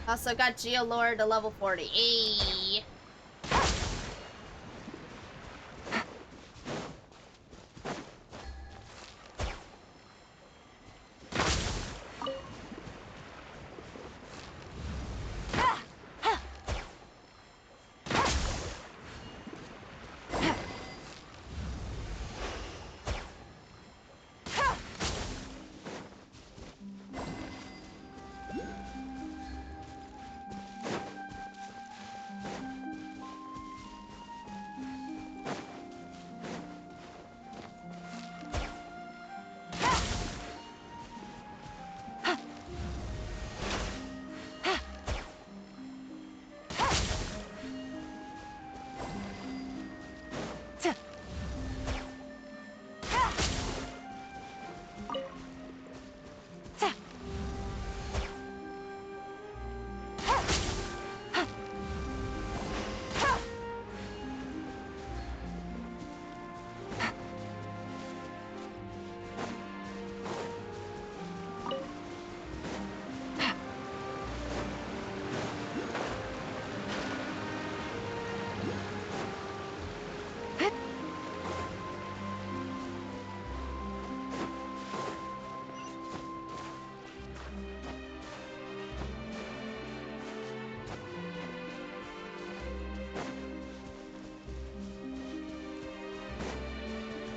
Also got Geolore to level 40. Ayy.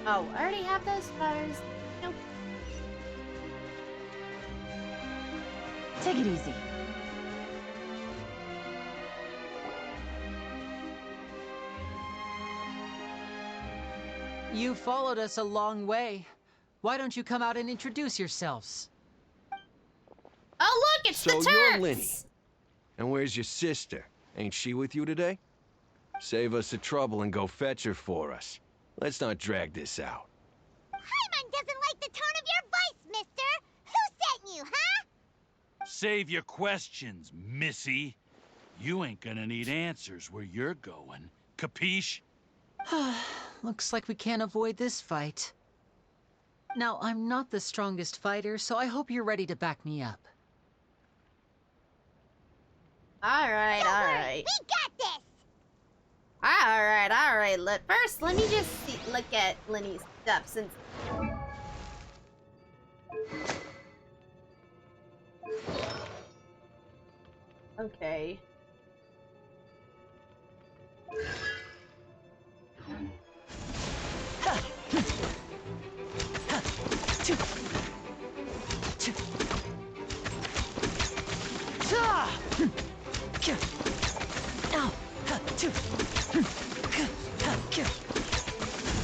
Oh, I already have those flowers. Nope. Take it easy. You followed us a long way. Why don't you come out and introduce yourselves? Oh, look, it's So the you're Turks! Lyney. And where's your sister? Ain't she with you today? Save us the trouble and go fetch her for us. Let's not drag this out. Paimon doesn't like the tone of your voice, mister! Who sent you, huh? Save your questions, missy. You ain't gonna need answers where you're going. Capiche? Looks like we can't avoid this fight. Now, I'm not the strongest fighter, so I hope you're ready to back me up. Alright, alright. We got this! Alright, alright. First, let me just look at Lyney's stuff since... Okay.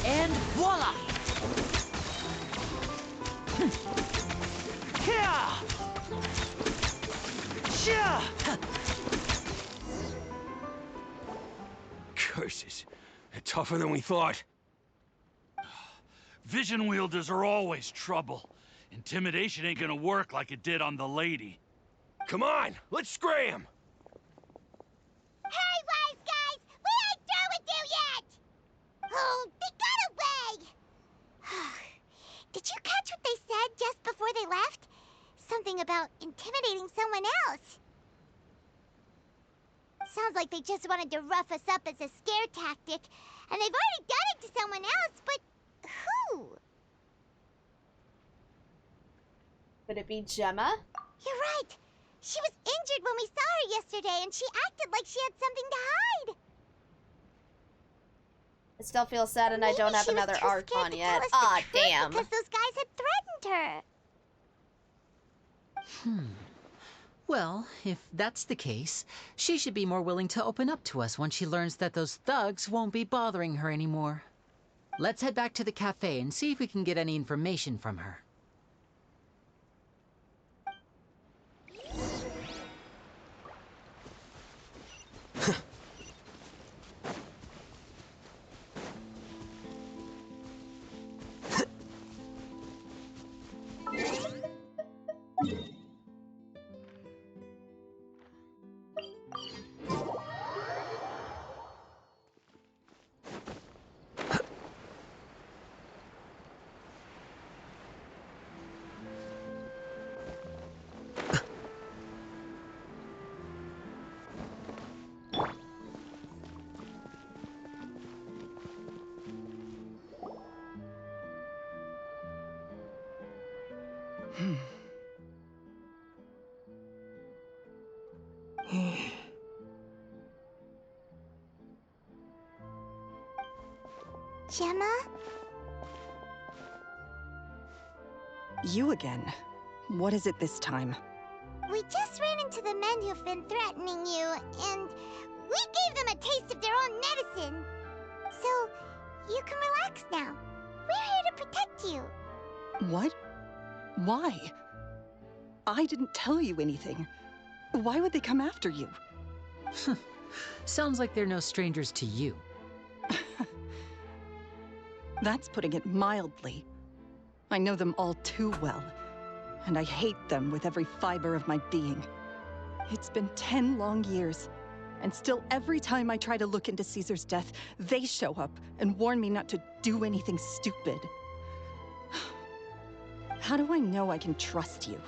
And voila! Curses. They're tougher than we thought. Vision wielders are always trouble. Intimidation ain't gonna work like it did on the lady. Come on, let's scram! Hey, wise guys! We ain't through with you yet! Oh, they got away! Did you catch what they said just before they left? something about intimidating someone else. Sounds like they just wanted to rough us up as a scare tactic, and they've already done it to someone else, but who? Would it be Gemma? You're right. She was injured when we saw her yesterday, and she acted like she had something to hide. I still feel sad and I don't have another Archon yet. Aw, damn. Because those guys had threatened her. Well, if that's the case, she should be more willing to open up to us once she learns that those thugs won't be bothering her anymore. Let's head back to the cafe and see if we can get any information from her. Gemma? You again. What is it this time? We just ran into the men who've been threatening you, and we gave them a taste of their own medicine. So, you can relax now. We're here to protect you. What? Why? I didn't tell you anything. Why would they come after you? Sounds like they're no strangers to you. That's putting it mildly. I know them all too well, and I hate them with every fiber of my being. It's been 10 long years, and still every time I try to look into Caesar's death, they show up and warn me not to do anything stupid. How do I know I can trust you?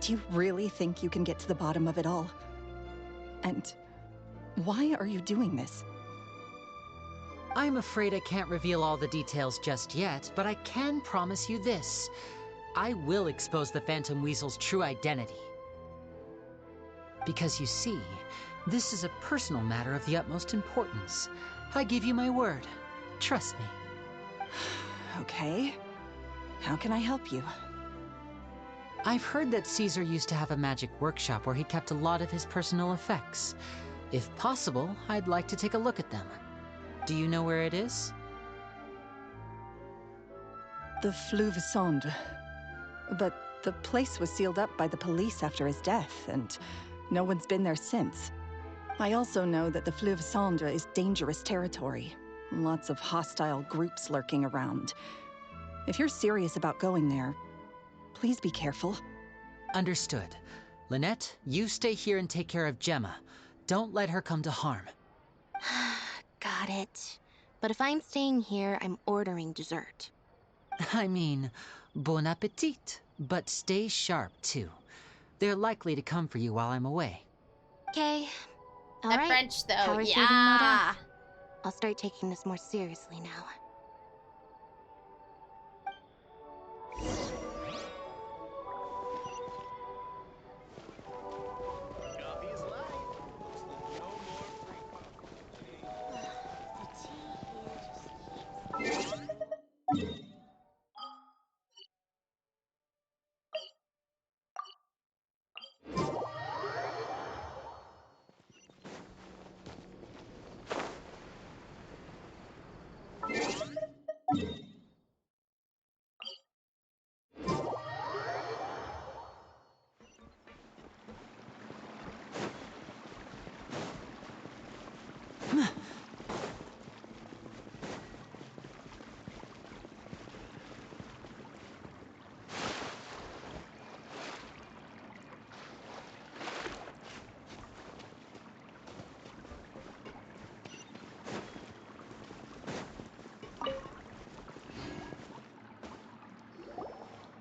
Do you really think you can get to the bottom of it all? And why are you doing this? I'm afraid I can't reveal all the details just yet, but I can promise you this. I will expose the Phantom Weasel's true identity. Because you see, this is a personal matter of the utmost importance. I give you my word. Trust me. Okay. How can I help you? I've heard that Caesar used to have a magic workshop where he kept a lot of his personal effects. If possible, I'd like to take a look at them. Do you know where it is? The Fleuve Cendre. But the place was sealed up by the police after his death, and no one's been there since. I also know that the Fleuve Cendre is dangerous territory. Lots of hostile groups lurking around. If you're serious about going there, please be careful. Understood. Lynette, you stay here and take care of Gemma. Don't let her come to harm. Got it. But if I'm staying here, I'm ordering dessert. I mean, bon appetit. But stay sharp, too. They're likely to come for you while I'm away. Okay. All That right. French, though, Power's leaving yeah. mode off. I'll start taking this more seriously now.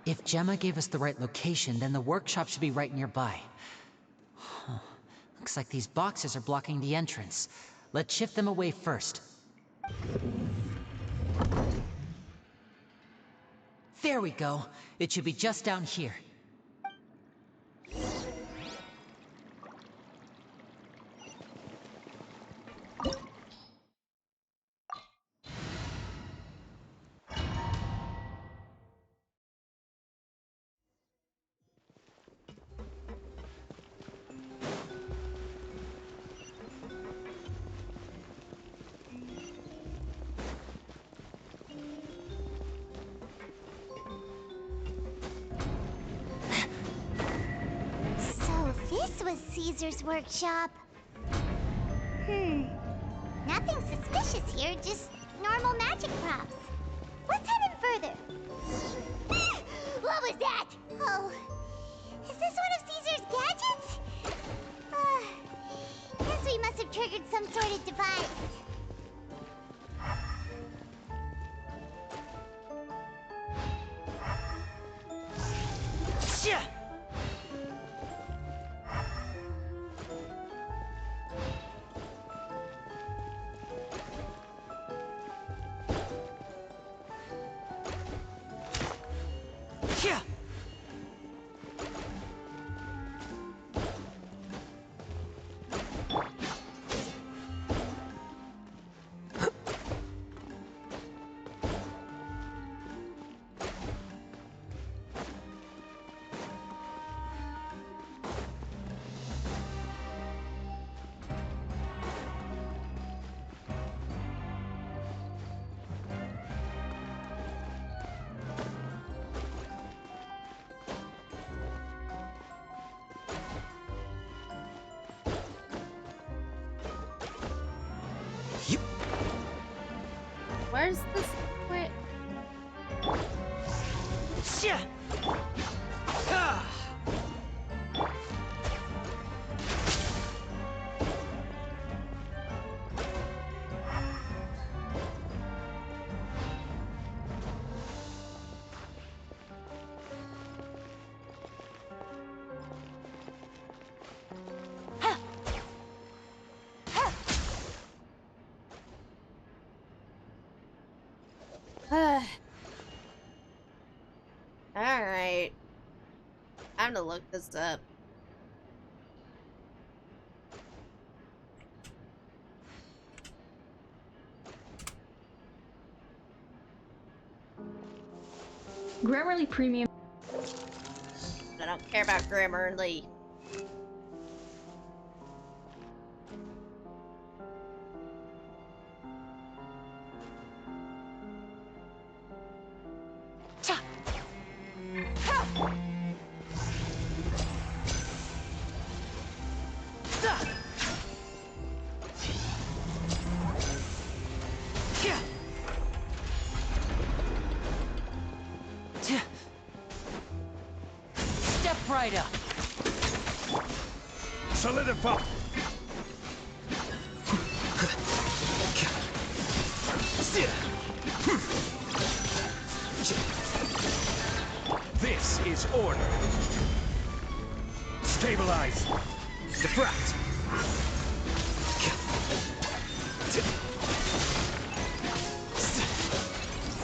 If Gemma gave us the right location, then the workshop should be right nearby. Huh. Looks like these boxes are blocking the entrance. Let's shift them away first. There we go. It should be just down here. So this was Caesar's workshop. Nothing suspicious here, just normal magic props. Let's head in further. What was that? Oh, is this one of Caesar's gadgets? Guess we must have triggered some sort of device. Where's this? Wait. Alright. Time to look this up. Grammarly Premium. I don't care about Grammarly. Step right up. Solidify. This is order. Stabilize. Defract.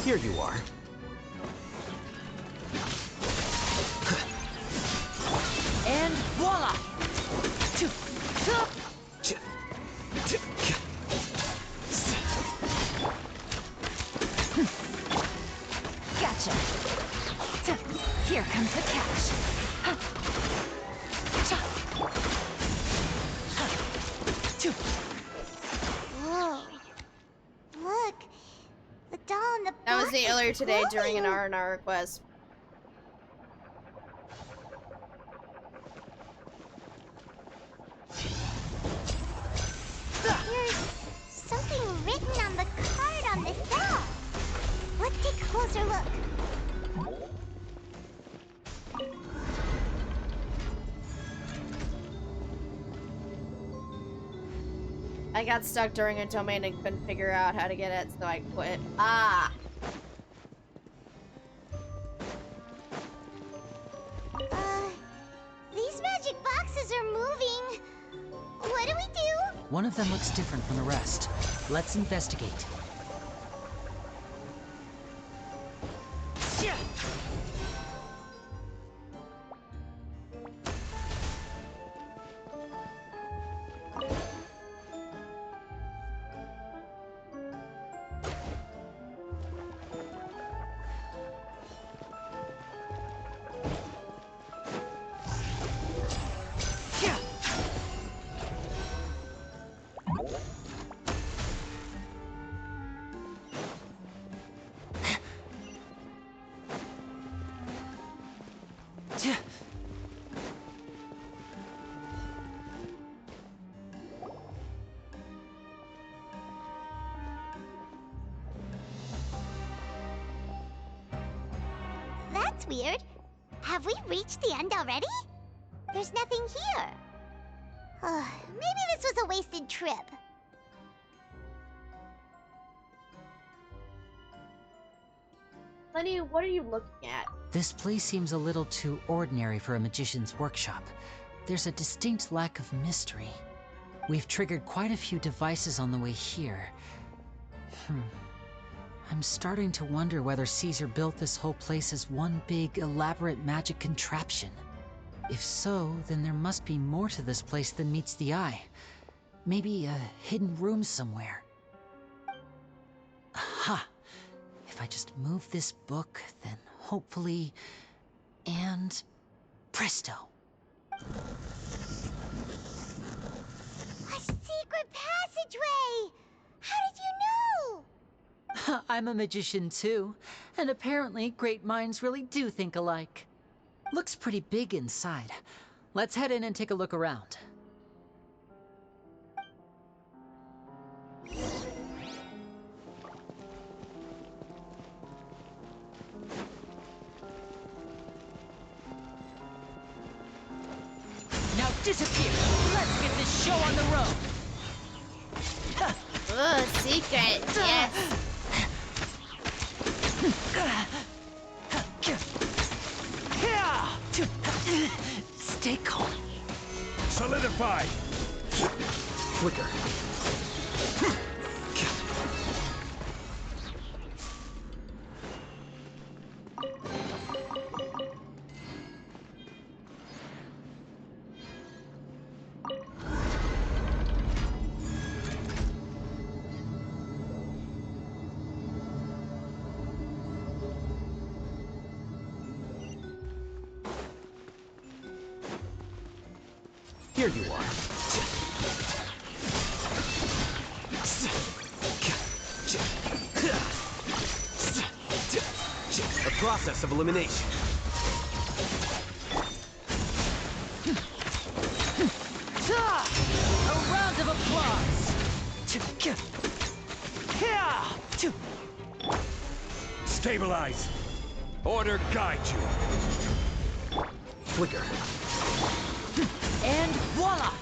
Here you are. And voila! Gotcha. Here comes the catch. Whoa. Look. The doll in the That was box the earlier is today during an glowing. R&R request. There's something written on the card on this doll. Let's take a closer look. I got stuck during a domain and couldn't figure out how to get it, so I quit. Ah! One of them looks different from the rest. Let's investigate. That's weird. Have we reached the end already? There's nothing here. Maybe this was a wasted trip. Lyney, what are you looking at? This place seems a little too ordinary for a magician's workshop. There's a distinct lack of mystery. We've triggered quite a few devices on the way here. I'm starting to wonder whether Caesar built this whole place as one big, elaborate magic contraption. If so, then there must be more to this place than meets the eye. Maybe a hidden room somewhere. Aha! If I just move this book, then hopefully... and... presto! A secret passageway! How did you know? I'm a magician too, and apparently great minds really do think alike. Looks pretty big inside. Let's head in and take a look around. Now disappear! Let's get this show on the road! Ooh, secret, yes. Stay calm. Solidify! Quicker. Here you are. A process of elimination. A round of applause! Stabilize. Order guide you. Flicker. And voila!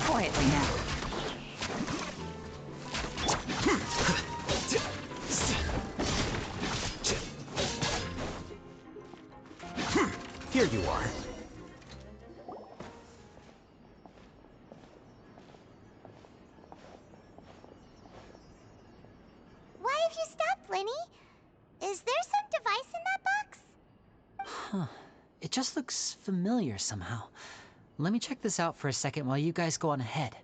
Quietly now. Here you are. Why have you stopped, Lyney? Is there some device in that box? Huh. It just looks familiar somehow. Let me check this out for a second while you guys go on ahead.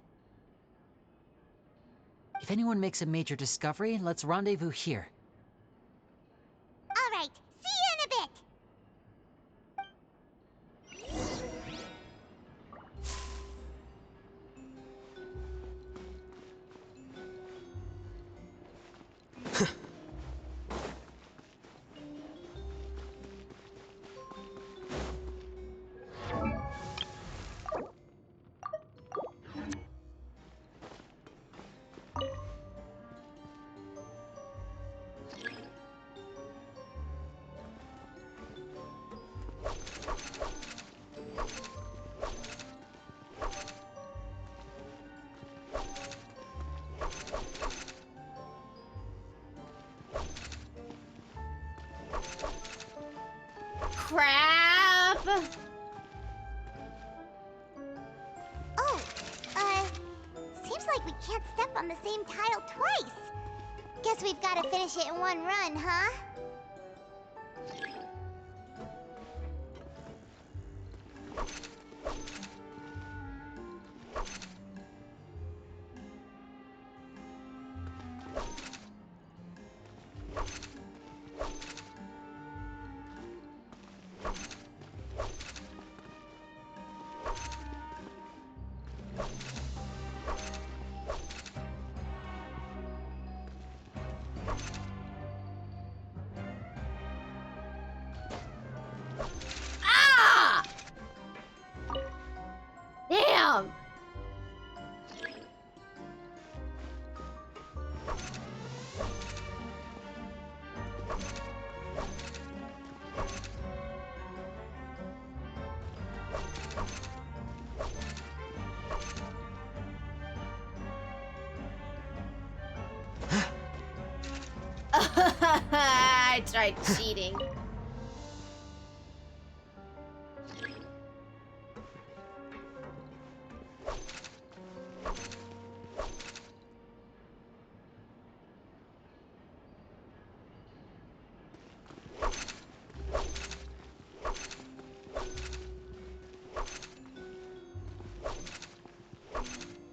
If anyone makes a major discovery, let's rendezvous here. All right, see you in a bit. Crap! same tile twice. Guess we've got to finish it in one run, huh? Ah! Damn! I tried cheating.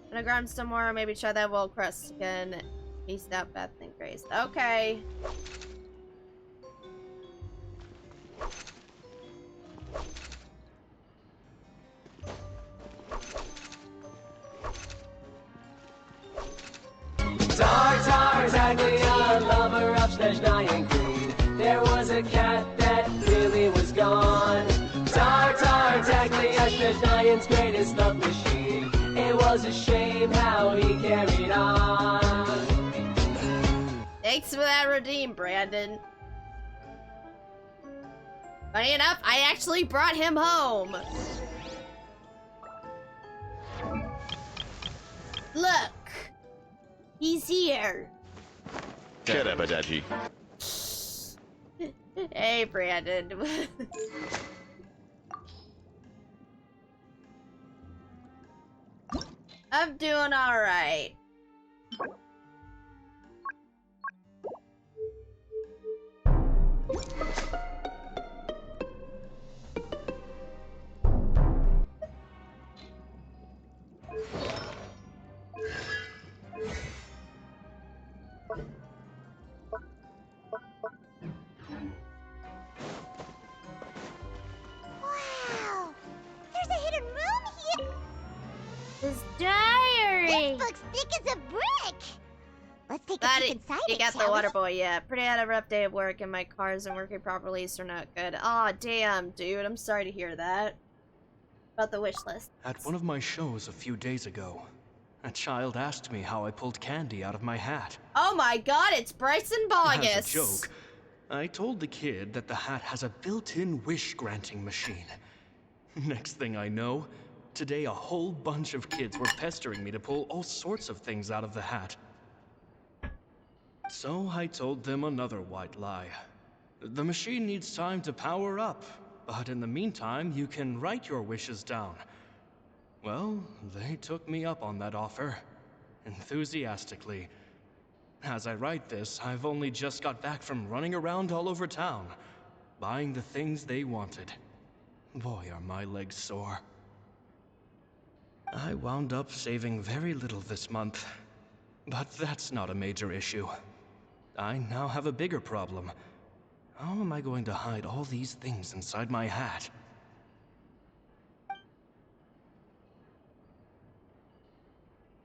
I'm gonna grab some more, maybe try that wall crust again. Peace out, Beth and Grace. Okay. Tartaglia, lover of Snezhnaya Queen. There was a cat that really was gone. Tartaglia, Snezhnayan's greatest love machine. It was a shame how he carried on. Thanks for that redeem, Brandon. Funny enough, I actually brought him home. Look. He's here. Shut up, Adachi. Hey, Brandon. I'm doing alright. Wow! There's a hidden room here! His diary! This looks thick as a brick! Let's take a Got peek it. inside You it, got the shall water we? boy, yeah. Pretty had a rough day at work and my car isn't working properly, so not good. Aw, damn, dude. I'm sorry to hear that. About the wish list. At one of my shows a few days ago, a child asked me how I pulled candy out of my hat. Oh my god, it's Bryson Bogus! As a joke, I told the kid that the hat has a built-in wish-granting machine. Next thing I know, today a whole bunch of kids were pestering me to pull all sorts of things out of the hat. So I told them another white lie. The machine needs time to power up, but in the meantime, you can write your wishes down. Well, they took me up on that offer, enthusiastically. As I write this, I've only just got back from running around all over town, buying the things they wanted. Boy, are my legs sore. I wound up saving very little this month, but that's not a major issue. I now have a bigger problem. How am I going to hide all these things inside my hat?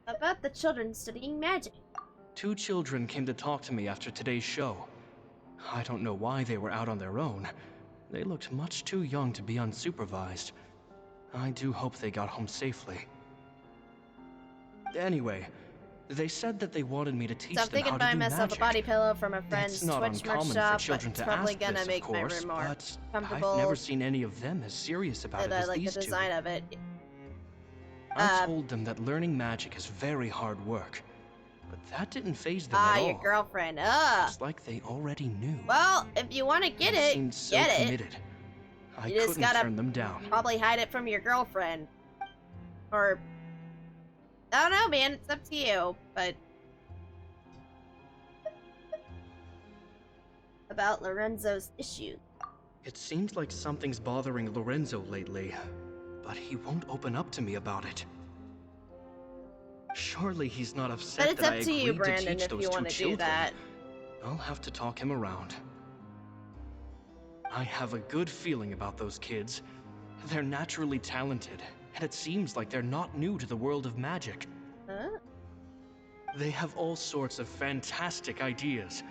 About the children studying magic. 2 children came to talk to me after today's show. I don't know why they were out on their own. They looked much too young to be unsupervised. I do hope they got home safely. Anyway, they said that they wanted me to teach So I'm them thinking how to buying do myself magic. a body pillow from a friend's It's not Twitch merch uncommon shop, for but children it's to probably ask gonna this, make of my course, room more but comfortable. I've never seen any of them as serious about And it I as like these the two. design of it. I told them that learning magic is very hard work, but that didn't faze them Ah, at all. your girlfriend. Ugh. It's like they already knew. Well, if you want to get They it, seemed so get it. committed. I You just couldn't gotta turn them down. probably hide it from your girlfriend. Or, I don't know, man. It's up to you. But about Lorenzo's issues. It seems like something's bothering Lorenzo lately, but he won't open up to me about it. Surely he's not upset But it's that up I to you, agreed to Brandon, teach if those you two want to do children. that. I'll have to talk him around. I have a good feeling about those kids. They're naturally talented, and it seems like they're not new to the world of magic. Huh? They have all sorts of fantastic ideas.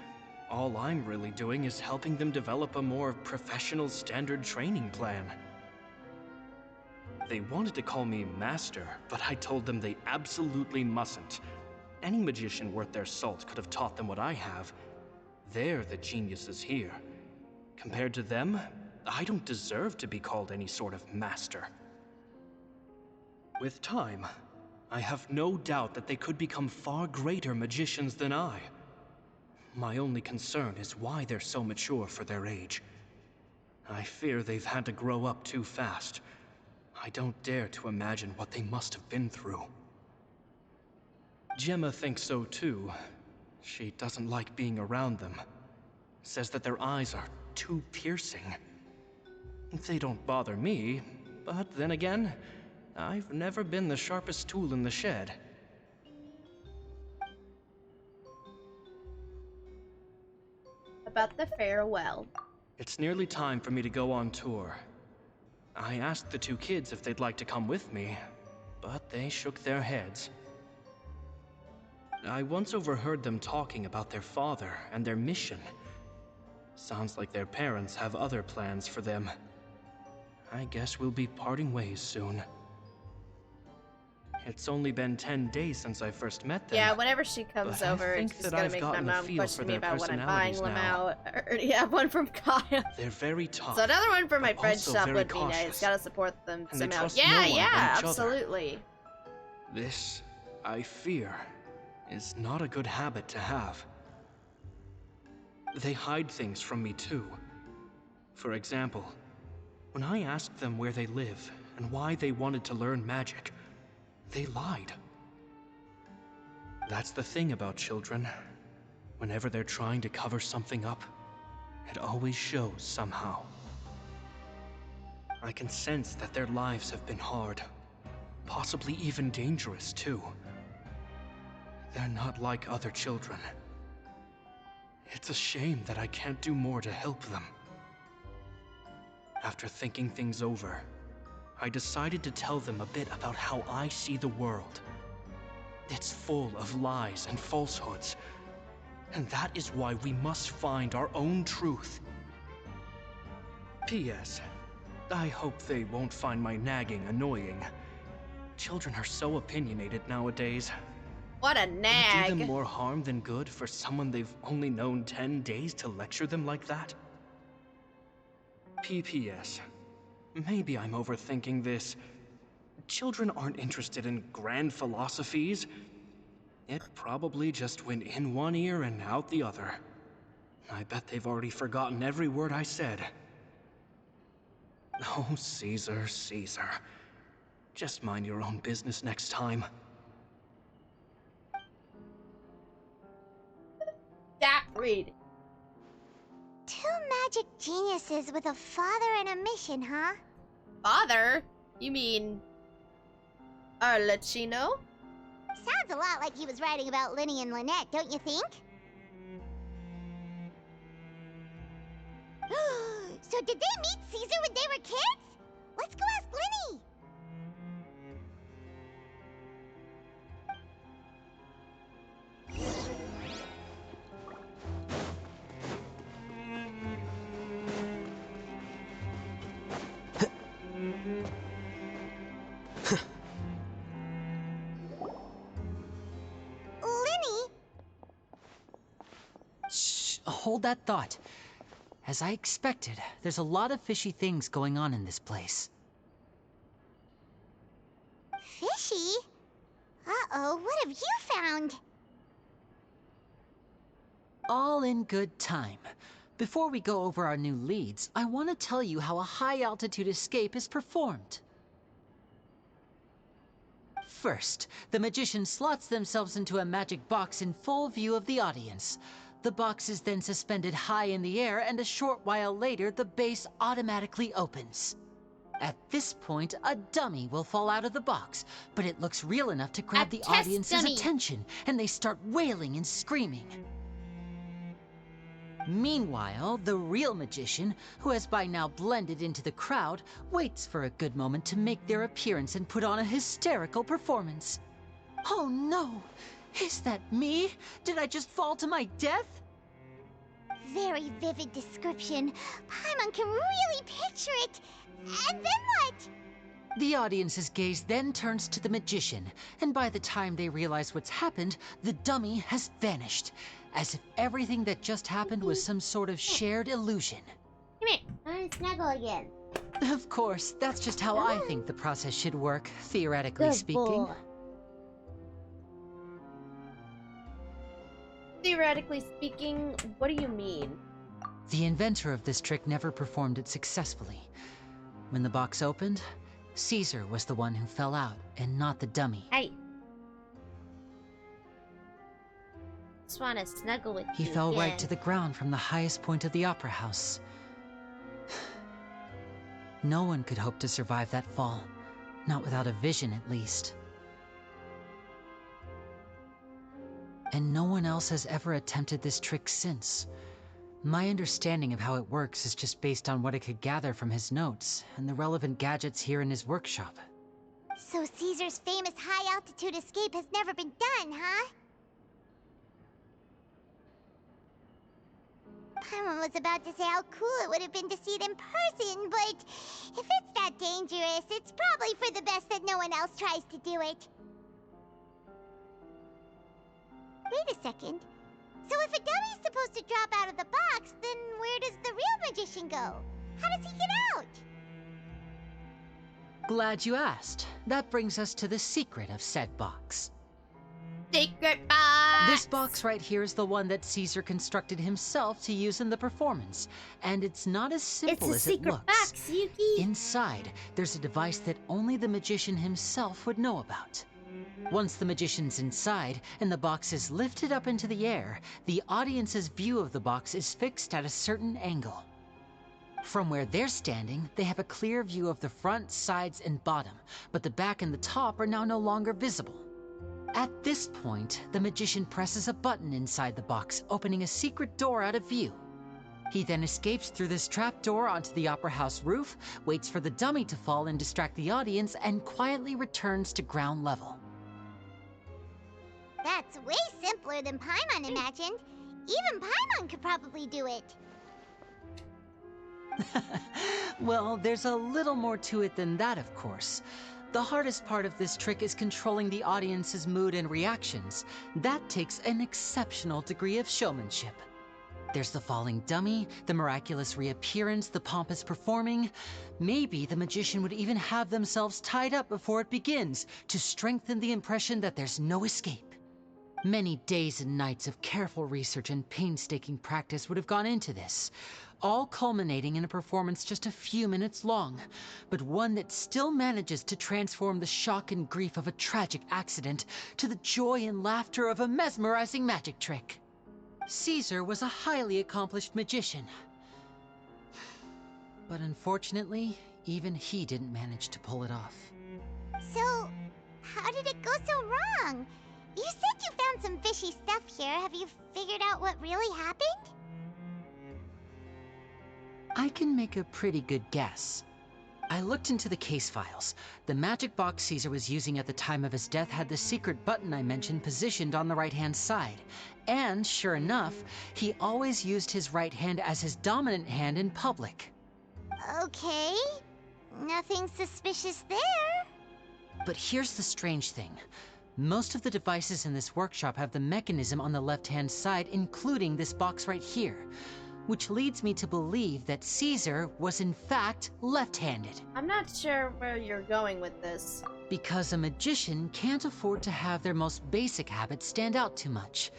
All I'm really doing is helping them develop a more professional standard training plan. They wanted to call me Master, but I told them they absolutely mustn't. Any magician worth their salt could have taught them what I have. They're the geniuses here. Compared to them, I don't deserve to be called any sort of master. With time, I have no doubt that they could become far greater magicians than I. My only concern is why they're so mature for their age. I fear they've had to grow up too fast. I don't dare to imagine what they must have been through. Gemma thinks so too. She doesn't like being around them. Says that their eyes are too piercing. They don't bother me, but then again, I've never been the sharpest tool in the shed. About the farewell. It's nearly time for me to go on tour. I asked the two kids if they'd like to come with me, but they shook their heads. I once overheard them talking about their father and their mission. Sounds like their parents have other plans for them. I guess we'll be parting ways soon. It's only been 10 days since I first met them. Yeah, whenever she comes but over, I think it's just that gonna I've make my gotten a mom feel question for me their about when I'm buying personalities them now. out. I already have one from Kyle. They're very tough. So another one from my but friend's also shop very would be nice. cautious. Gotta support them And they somehow. trust Yeah, no one yeah, but each other. absolutely. This, I fear, is not a good habit to have. They hide things from me too. For example, when I asked them where they live and why they wanted to learn magic, they lied. That's the thing about children. Whenever they're trying to cover something up, it always shows somehow. I can sense that their lives have been hard, possibly even dangerous too. They're not like other children. It's a shame that I can't do more to help them. After thinking things over, I decided to tell them a bit about how I see the world. It's full of lies and falsehoods, and that is why we must find our own truth. P.S. I hope they won't find my nagging annoying. Children are so opinionated nowadays. What a Would it do nag. them more harm than good for someone they've only known 10 days to lecture them like that? P.P.S. Maybe I'm overthinking this. Children aren't interested in grand philosophies. It probably just went in one ear and out the other. I bet they've already forgotten every word I said. Oh, Caesar, Caesar. Just mind your own business next time. That read. Two magic geniuses with a father and a mission, huh? Father? You mean Arlecchino? Sounds a lot like he was writing about Lyney and Lynette, don't you think? So did they meet Caesar when they were kids? Let's go ask Lyney! Lyney? Shh, hold that thought. As I expected, there's a lot of fishy things going on in this place. Fishy? Uh-oh, what have you found? All in good time. Before we go over our new leads, I want to tell you how a high-altitude escape is performed. First, the magician slots themselves into a magic box in full view of the audience. The box is then suspended high in the air, and a short while later, the base automatically opens. At this point, a dummy will fall out of the box, but it looks real enough to grab the audience's attention, and they start wailing and screaming. Meanwhile, the real magician, who has by now blended into the crowd, waits for a good moment to make their appearance and put on a hysterical performance. Oh no! Is that me? Did I just fall to my death? Very vivid description. Paimon can really picture it. And then what? The audience's gaze then turns to the magician, and by the time they realize what's happened, the dummy has vanished, as if everything that just happened was some sort of shared illusion. Come here. I want to snuggle again. Of course, that's just how I think the process should work, theoretically speaking. Boy. Theoretically speaking, what do you mean? The inventor of this trick never performed it successfully. When the box opened, Caesar was the one who fell out, and not the dummy. Hey. Just want to snuggle with He you fell again. right to the ground from the highest point of the opera house. No one could hope to survive that fall. Not without a vision, at least. And no one else has ever attempted this trick since. My understanding of how it works is just based on what I could gather from his notes and the relevant gadgets here in his workshop. So Caesar's famous high-altitude escape has never been done, huh? Paimon was about to say how cool it would have been to see it in person, but if it's that dangerous, it's probably for the best that no one else tries to do it. Wait a second. So if a dummy's supposed to drop out of the box, then where does the real magician go? How does he get out? Glad you asked. That brings us to the secret of said box. Secret box! This box right here is the one that Caesar constructed himself to use in the performance. And it's not as simple as it looks. It's a secret box, Yuki! Inside, there's a device that only the magician himself would know about. Once the magician's inside, and the box is lifted up into the air, the audience's view of the box is fixed at a certain angle. From where they're standing, they have a clear view of the front, sides, and bottom, but the back and the top are now no longer visible. At this point, the magician presses a button inside the box, opening a secret door out of view. He then escapes through this trap door onto the opera house roof, waits for the dummy to fall and distract the audience, and quietly returns to ground level. That's way simpler than Paimon imagined. Even Paimon could probably do it. Well, there's a little more to it than that, of course. The hardest part of this trick is controlling the audience's mood and reactions. That takes an exceptional degree of showmanship. There's the falling dummy, the miraculous reappearance, the pompous performing. Maybe the magician would even have themselves tied up before it begins to strengthen the impression that there's no escape. Many days and nights of careful research and painstaking practice would have gone into this, all culminating in a performance just a few minutes long, but one that still manages to transform the shock and grief of a tragic accident to the joy and laughter of a mesmerizing magic trick. Caesar was a highly accomplished magician, but unfortunately, even he didn't manage to pull it off. So, how did it go so wrong? You said you found some fishy stuff here. Have you figured out what really happened? I can make a pretty good guess. I looked into the case files. The magic box Caesar was using at the time of his death had the secret button I mentioned positioned on the right-hand side. And sure enough, he always used his right hand as his dominant hand in public. Okay. Nothing suspicious there. But here's the strange thing. Most of the devices in this workshop have the mechanism on the left-hand side, including this box right here, which leads me to believe that Caesar was in fact left-handed. I'm not sure where you're going with this. Because a magician can't afford to have their most basic habits stand out too much.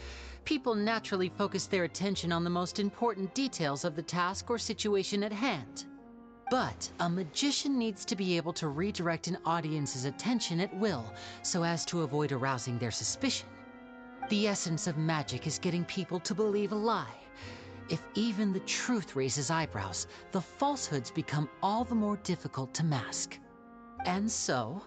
People naturally focus their attention on the most important details of the task or situation at hand. But a magician needs to be able to redirect an audience's attention at will, so as to avoid arousing their suspicion. The essence of magic is getting people to believe a lie. If even the truth raises eyebrows, the falsehoods become all the more difficult to mask. And so,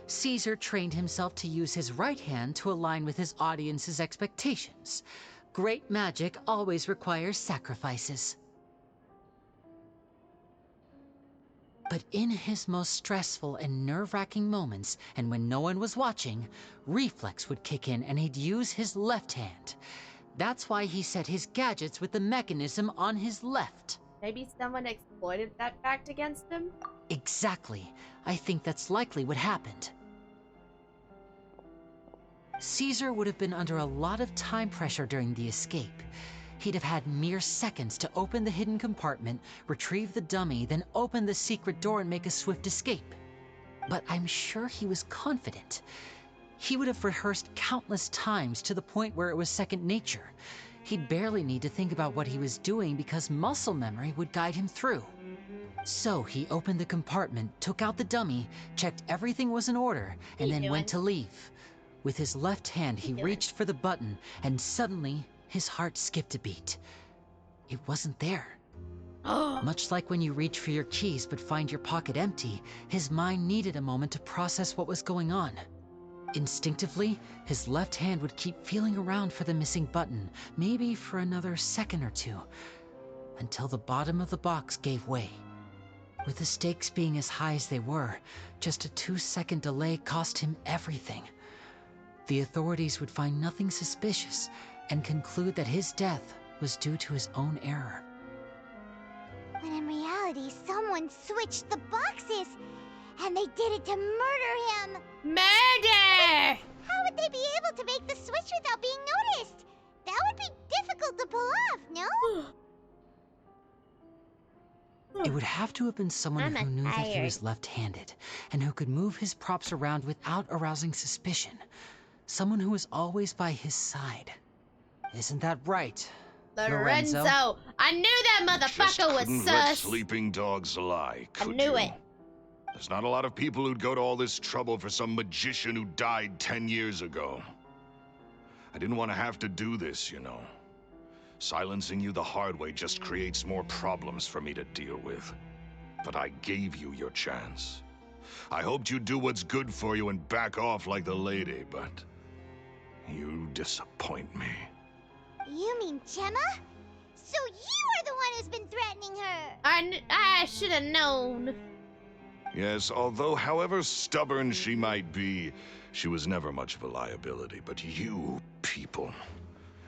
Caesar trained himself to use his right hand to align with his audience's expectations. Great magic always requires sacrifices. But in his most stressful and nerve-wracking moments, and when no one was watching, reflex would kick in and he'd use his left hand. That's why he set his gadgets with the mechanism on his left. Maybe someone exploited that fact against him? Exactly. I think that's likely what happened. Caesar would have been under a lot of time pressure during the escape. He'd have had mere seconds to open the hidden compartment, retrieve the dummy, then open the secret door and make a swift escape. But I'm sure he was confident. He would have rehearsed countless times to the point where it was second nature. He'd barely need to think about what he was doing because muscle memory would guide him through. So he opened the compartment, took out the dummy, checked everything was in order, and then went to leave. With his left hand, he reached for the button, and suddenly, his heart skipped a beat. It wasn't there. Much like when you reach for your keys but find your pocket empty, his mind needed a moment to process what was going on. Instinctively, his left hand would keep feeling around for the missing button, maybe for another second or two, until the bottom of the box gave way. With the stakes being as high as they were, just a 2-second delay cost him everything. The authorities would find nothing suspicious and conclude that his death was due to his own error. When in reality, someone switched the boxes, and they did it to murder him. Murder! How would they be able to make the switch without being noticed? That would be difficult to pull off, no? It would have to have been someone who knew that he was left-handed, and who could move his props around without arousing suspicion. Someone who was always by his side. Isn't that right, Lorenzo? I knew that motherfucker was Couldn't let sus. sleeping dogs lie, I could knew you? it. There's not a lot of people who'd go to all this trouble for some magician who died 10 years ago. I didn't want to have to do this, you know. Silencing you the hard way just creates more problems for me to deal with. But I gave you your chance. I hoped you'd do what's good for you and back off like the lady, but you disappoint me. You mean Gemma? So you are the one who's been threatening her! I should have known. Yes, although however stubborn she might be, she was never much of a liability. But you people,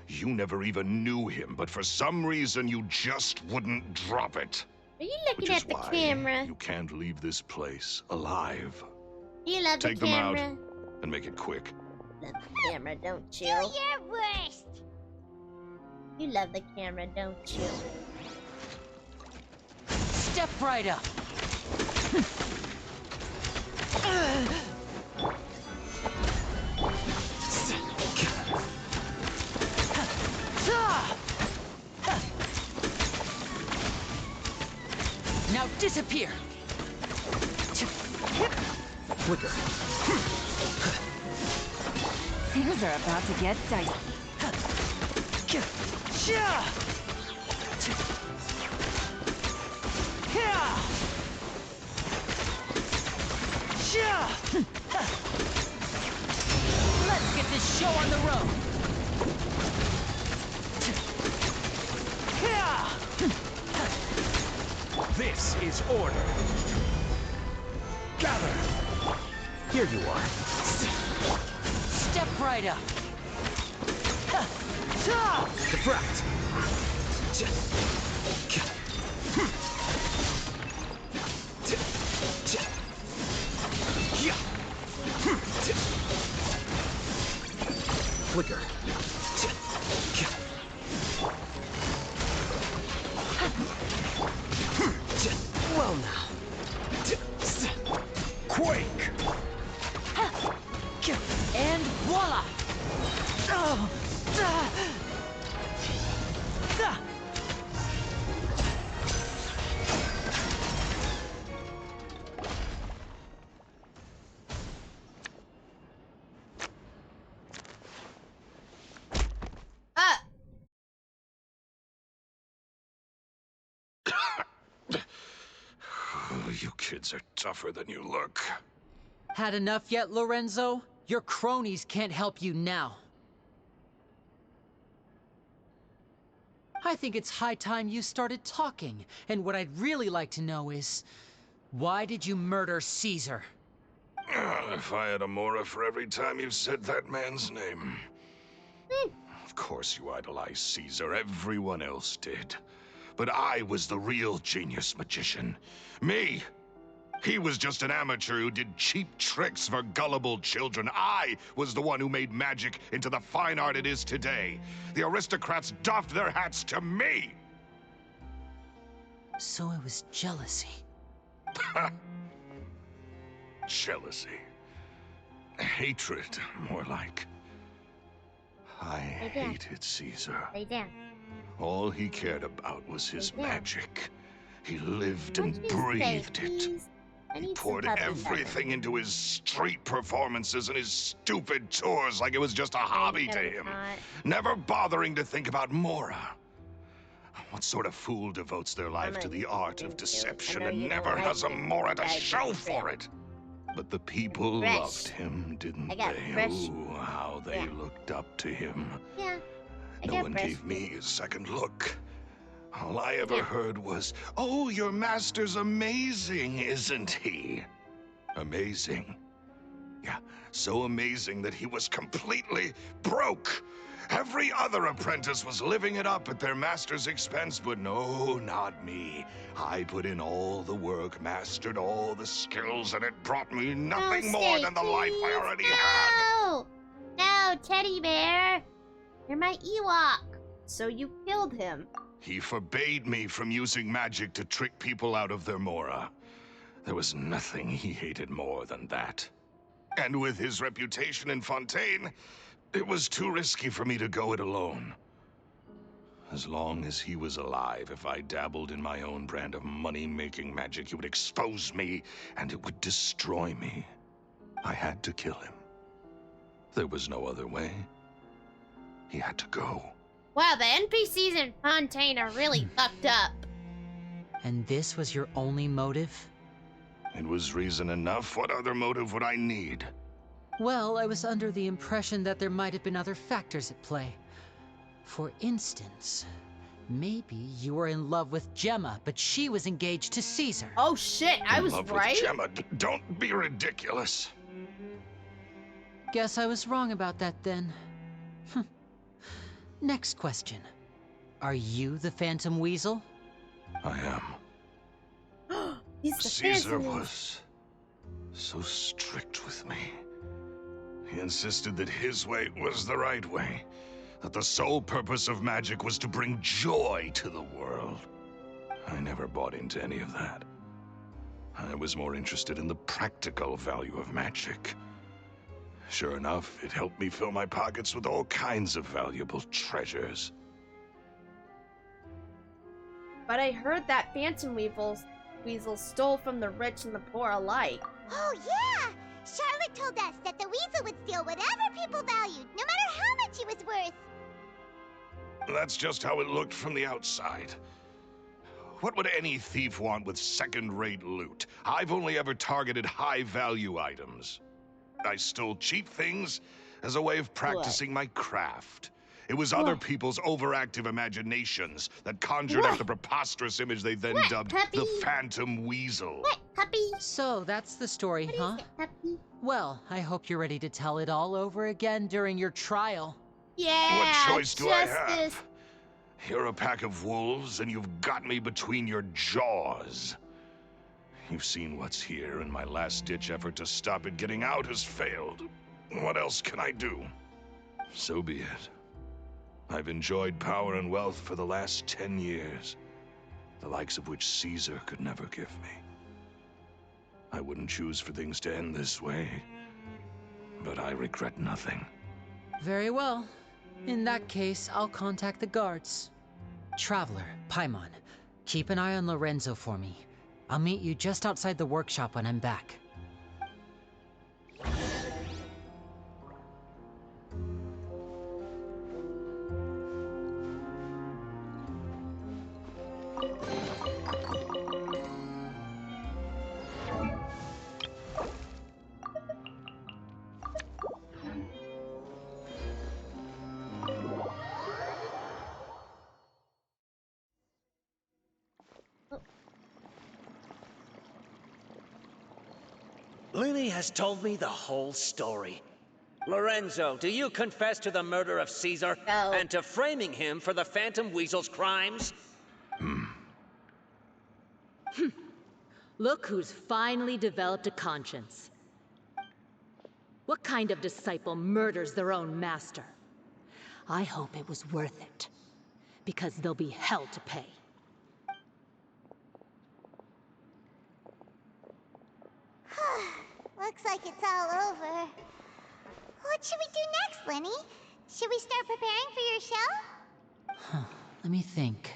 you never even knew him, but for some reason you just wouldn't drop it. Are you looking at the camera? You can't leave this place alive. You love Take the them camera? out and make it quick. Love the camera, don't you? Do your worst! You love the camera, don't you? Step right up. Now disappear. Flicker. Things are about to get dicey. Let's get this show on the road. This is order. Gather. Here you are. Step right up. Defract. Flicker. Well now. Quake. And voila! You kids are tougher than you look. Had enough yet, Lorenzo? Your cronies can't help you now. I think it's high time you started talking, and what I'd really like to know is, why did you murder Caesar? If I had a Mora for every time you said that man's name. Of course you idolized Caesar, everyone else did. But I was the real genius magician. Me! He was just an amateur who did cheap tricks for gullible children. I was the one who made magic into the fine art it is today. The aristocrats doffed their hats to me! So it was jealousy. Jealousy. Hatred, more like. I hated Caesar. Lay down. All he cared about was his magic. He lived and breathed it. He poured everything into his street performances and his stupid tours like it was just a hobby to him, never bothering to think about Mora. What sort of fool devotes their life to the art of deception and never has a Mora to show for it? But the people loved him, didn't they? Ooh, how they looked up to him. Yeah. No one gave me a second look. All I ever heard was, "Oh, your master's amazing, isn't he?" Amazing. Yeah, so amazing that he was completely broke. Every other apprentice was living it up at their master's expense, but no, not me. I put in all the work, mastered all the skills, and it brought me nothing more than the life I already had. No, Teddy Bear. You're my Ewok. So you killed him. He forbade me from using magic to trick people out of their Mora. There was nothing he hated more than that. And with his reputation in Fontaine, it was too risky for me to go it alone. As long as he was alive, if I dabbled in my own brand of money-making magic, he would expose me, and it would destroy me. I had to kill him. There was no other way. He had to go. Wow, the NPCs in Fontaine are really fucked up. And this was your only motive? It was reason enough. What other motive would I need? Well, I was under the impression that there might have been other factors at play. For instance, maybe you were in love with Gemma, but she was engaged to Caesar. Oh shit, I was love right? With Gemma. Don't be ridiculous. Guess I was wrong about that then. Next question. Are you the Phantom Weasel? I am. He's the Caesar Phantom was so strict with me. He insisted that his way was the right way, that the sole purpose of magic was to bring joy to the world. I never bought into any of that. I was more interested in the practical value of magic. Sure enough, it helped me fill my pockets with all kinds of valuable treasures. But I heard that Phantom Weasel stole from the rich and the poor alike. Oh, yeah! Charlotte told us that the weasel would steal whatever people valued, no matter how much it was worth. That's just how it looked from the outside. What would any thief want with second-rate loot? I've only ever targeted high-value items. I stole cheap things as a way of practicing my craft. It was other people's overactive imaginations that conjured up the preposterous image they then dubbed the Phantom Weasel. So that's the story, huh? Well, I hope you're ready to tell it all over again during your trial. Yeah, What choice do I have? You're a pack of wolves, and you've got me between your jaws. You've seen what's here, and my last-ditch effort to stop it getting out has failed. What else can I do? So be it. I've enjoyed power and wealth for the last 10 years, the likes of which Caesar could never give me. I wouldn't choose for things to end this way, but I regret nothing. Very well. In that case, I'll contact the guards. Traveler, Paimon, keep an eye on Lorenzo for me. I'll meet you just outside the workshop when I'm back. Lyney has told me the whole story. Lorenzo, do you confess to the murder of Caesar and to framing him for the Phantom Weasel's crimes? Look who's finally developed a conscience. What kind of disciple murders their own master? I hope it was worth it, because there'll be hell to pay. Looks like it's all over. What should we do next, Lyney? Should we start preparing for your show? Let me think.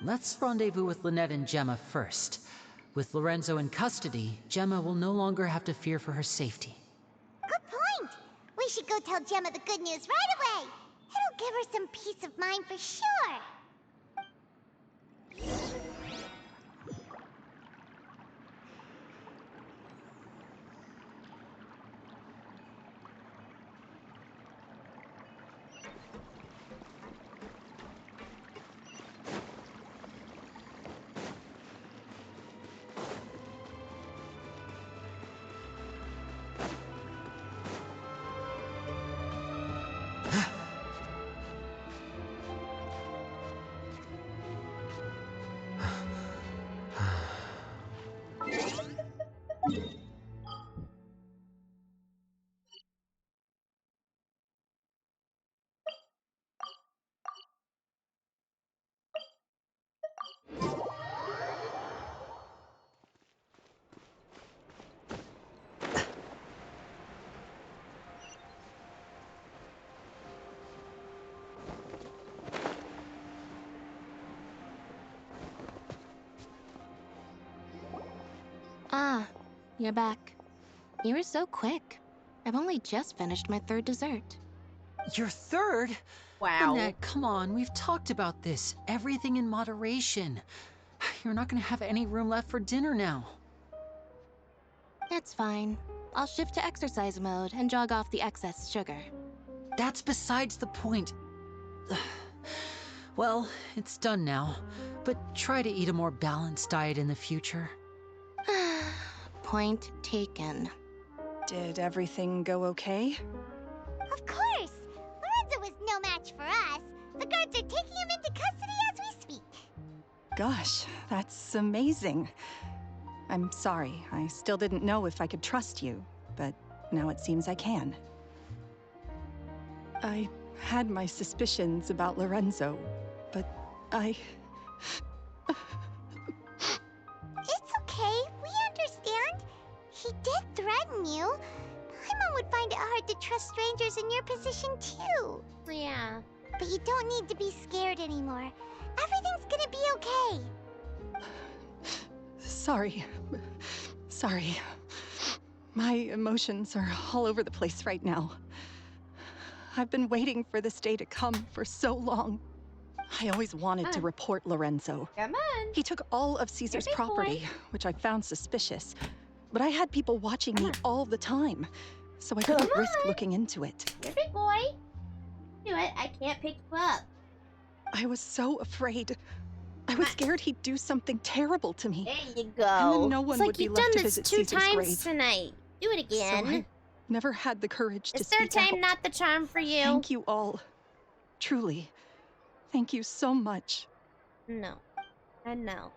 Let's rendezvous with Lynette and Gemma first. With Lorenzo in custody, Gemma will no longer have to fear for her safety. Good point. We should go tell Gemma the good news right away. It'll give her some peace of mind for sure. Ah, you're back. You were so quick. I've only just finished my third dessert. Your third? Wow. Lynette, come on, we've talked about this. Everything in moderation. You're not gonna have any room left for dinner now. It's fine. I'll shift to exercise mode and jog off the excess sugar. That's besides the point. Well, it's done now, but try to eat a more balanced diet in the future. Point taken. Did everything go okay? Of course! Lorenzo was no match for us. The guards are taking him into custody as we speak. Gosh, that's amazing. I'm sorry, I still didn't know if I could trust you, but now it seems I can. I had my suspicions about Lorenzo, but I... It's okay, we understand. He did threaten you. Paimon would find it hard to trust strangers in your position too. Yeah. But you don't need to be scared anymore. Everything's gonna be okay. Sorry. Sorry. My emotions are all over the place right now. I've been waiting for this day to come for so long. I always wanted to report Lorenzo. Come on. He took all of Caesar's property, which I found suspicious. But I had people watching me all the time, so I couldn't risk looking into it. You're a big boy. Do it. I can't pick you up. I was so afraid. I was scared he'd do something terrible to me. There you go. And then no one it's like would be you've left done to this visit 2 Caesar's times grave. tonight. Do it again. So I never had the courage to Is speak third time out. not the charm for you? Thank you all. Truly. Thank you so much. No. And no.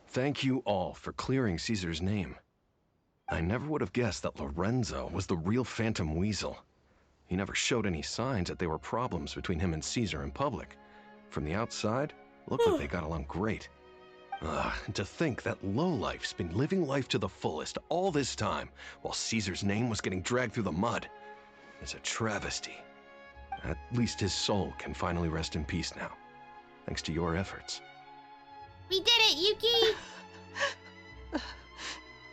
Thank you all for clearing Caesar's name. I never would have guessed that Lorenzo was the real Phantom Weasel. He never showed any signs that there were problems between him and Caesar in public. From the outside, it looked like they got along great. And to think that lowlife's been living life to the fullest all this time, while Caesar's name was getting dragged through the mud, is a travesty. At least his soul can finally rest in peace now, thanks to your efforts. We did it, Yuki!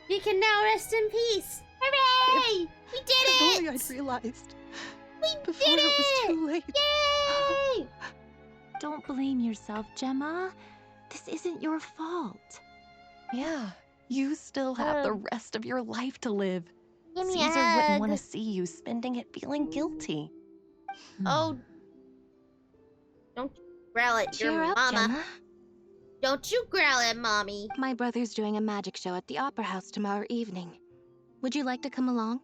You can now rest in peace. Hooray! We did If it! only I'd realized. We Before did it was too late! Yay! Don't blame yourself, Gemma. This isn't your fault. Yeah, you still have the rest of your life to live. Give me a Caesar wouldn't want to hug. see you spending it feeling guilty. Oh. Don't growl at your Cheer up, mama. Gemma. Don't you growl at mommy. My brother's doing a magic show at the Opera House tomorrow evening. Would you like to come along?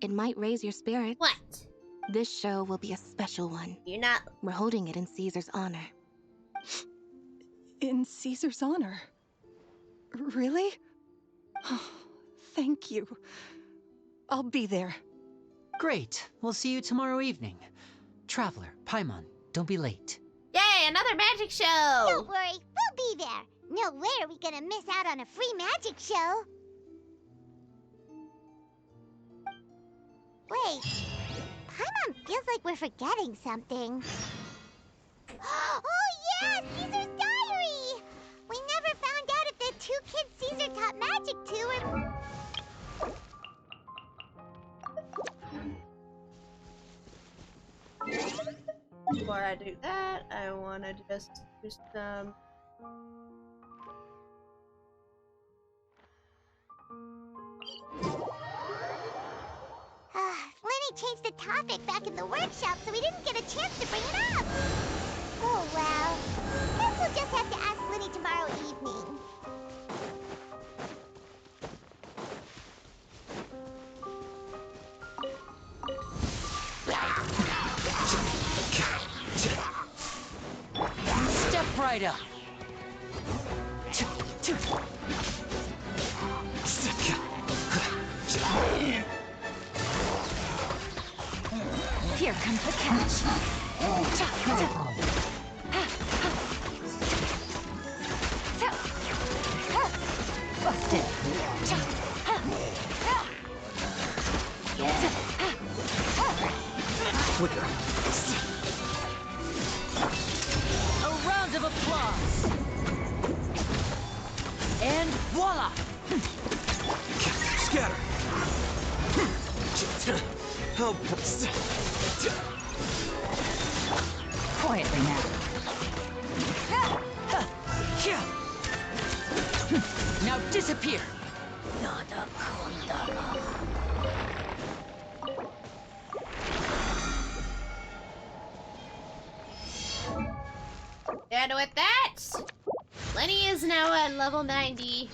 It might raise your spirits. What? This show will be a special one. You're not. We're holding it in Caesar's honor. In Caesar's honor? Really? Oh, thank you. I'll be there. Great. We'll see you tomorrow evening. Traveler, Paimon, don't be late. Yay, another magic show! Don't worry, we'll be there. No way are we gonna miss out on a free magic show. Wait, Paimon feels like we're forgetting something. Oh yeah, Caesar's diary! We never found out if the two kids Caesar taught magic to were... Before I do that, I want to just do some... Lyney changed the topic back in the workshop, so we didn't get a chance to bring it up. Oh well. Guess we'll just have to ask Lyney tomorrow evening. Step right up. Here comes the catch. Busted. Quicker. A round of applause. And voila! Scatter. Oh, Quietly now. Now disappear. And with that, Lyney is now at level 90.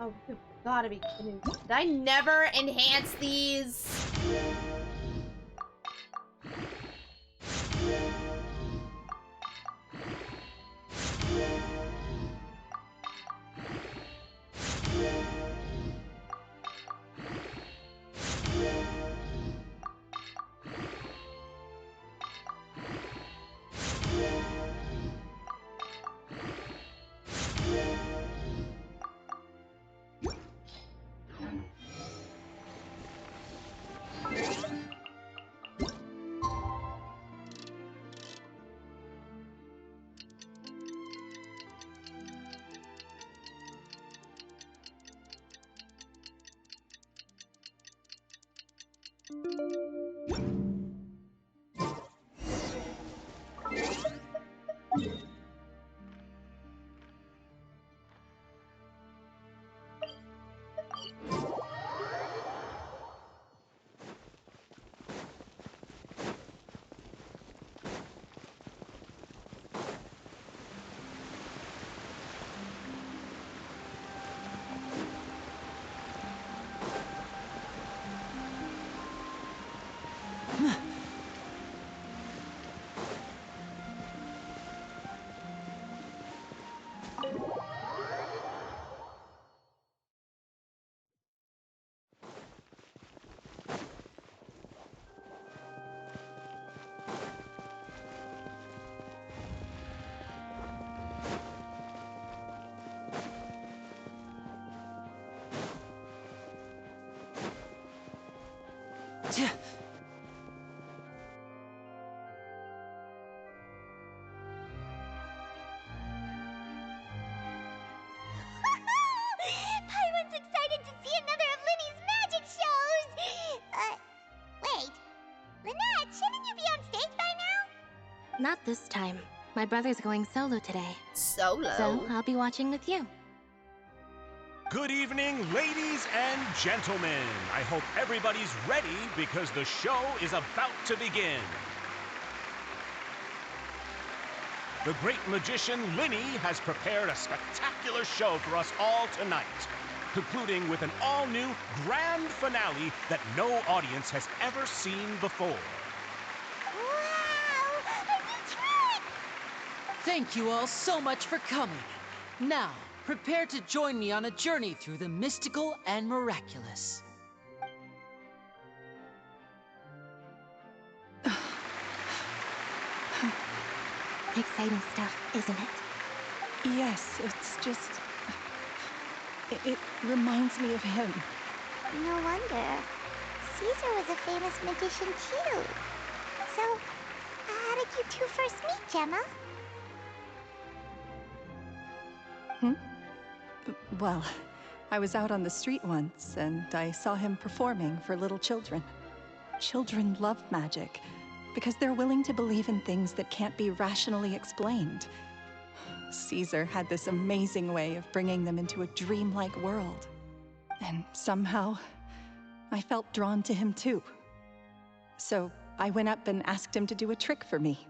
Oh, you gotta be kidding me. Did I never enhance these? Paimon's excited to see another of Lyney's magic shows! Wait. Lynette, shouldn't you be on stage by now? Not this time. My brother's going solo today. Solo? So I'll be watching with you. Good evening, ladies and gentlemen. I hope everybody's ready because the show is about to begin. The great magician Lyney has prepared a spectacular show for us all tonight, concluding with an all-new grand finale that no audience has ever seen before. Wow! A new trick! Thank you all so much for coming. Now, prepare to join me on a journey through the mystical and miraculous. Exciting stuff, isn't it? Yes, it's just... It reminds me of him. No wonder. Caesar was a famous magician too. So, how did you two first meet, Gemma? Well, I was out on the street once, and I saw him performing for little children. Children love magic, because they're willing to believe in things that can't be rationally explained. Caesar had this amazing way of bringing them into a dreamlike world. And somehow, I felt drawn to him too. So I went up and asked him to do a trick for me.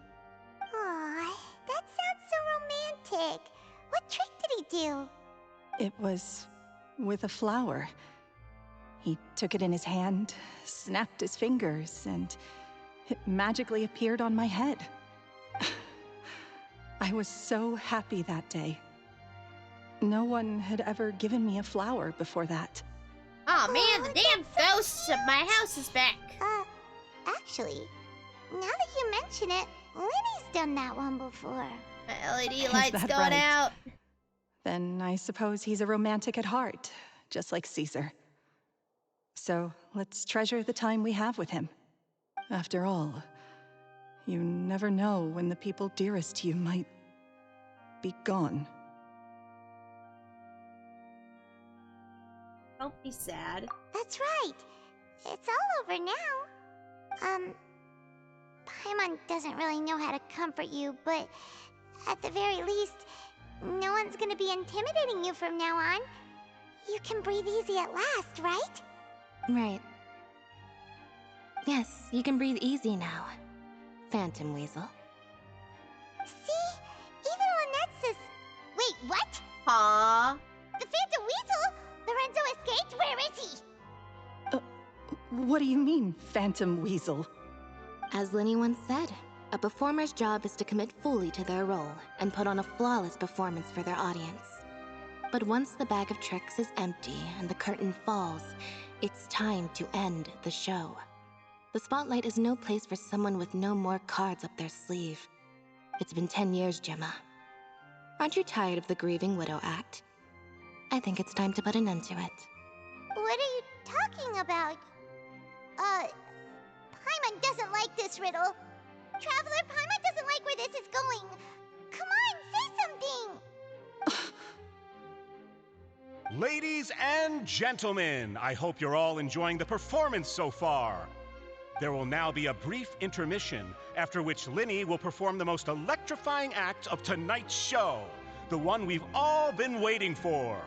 Aw, that sounds so romantic. What trick did he do? It was with a flower. He took it in his hand, snapped his fingers, and it magically appeared on my head. I was so happy that day. No one had ever given me a flower before that. Aw, man, the damn ghost of my house is back. Actually, now that you mention it, Lyney's done that one before. My LED Is light's that going right? out. Then I suppose he's a romantic at heart, just like Caesar. So let's treasure the time we have with him. After all, you never know when the people dearest to you might be gone. Don't be sad. That's right. It's all over now. Paimon doesn't really know how to comfort you, but at the very least, no one's gonna be intimidating you from now on. You can breathe easy at last, right? Right. Yes, you can breathe easy now, Phantom Weasel. See? Even Lynette says... Wait, what? Aww. The Phantom Weasel? Lorenzo escaped? Where is he? What do you mean, Phantom Weasel? As Lyney once said, a performer's job is to commit fully to their role and put on a flawless performance for their audience. But once the bag of tricks is empty and the curtain falls, it's time to end the show. The spotlight is no place for someone with no more cards up their sleeve. It's been 10 years, Gemma. Aren't you tired of the grieving widow act? I think it's time to put an end to it. What are you talking about? Paimon doesn't like this riddle. Traveler, Paimon doesn't like where this is going. Come on, say something! Ladies and gentlemen, I hope you're all enjoying the performance so far. There will now be a brief intermission, after which Lyney will perform the most electrifying act of tonight's show, the one we've all been waiting for.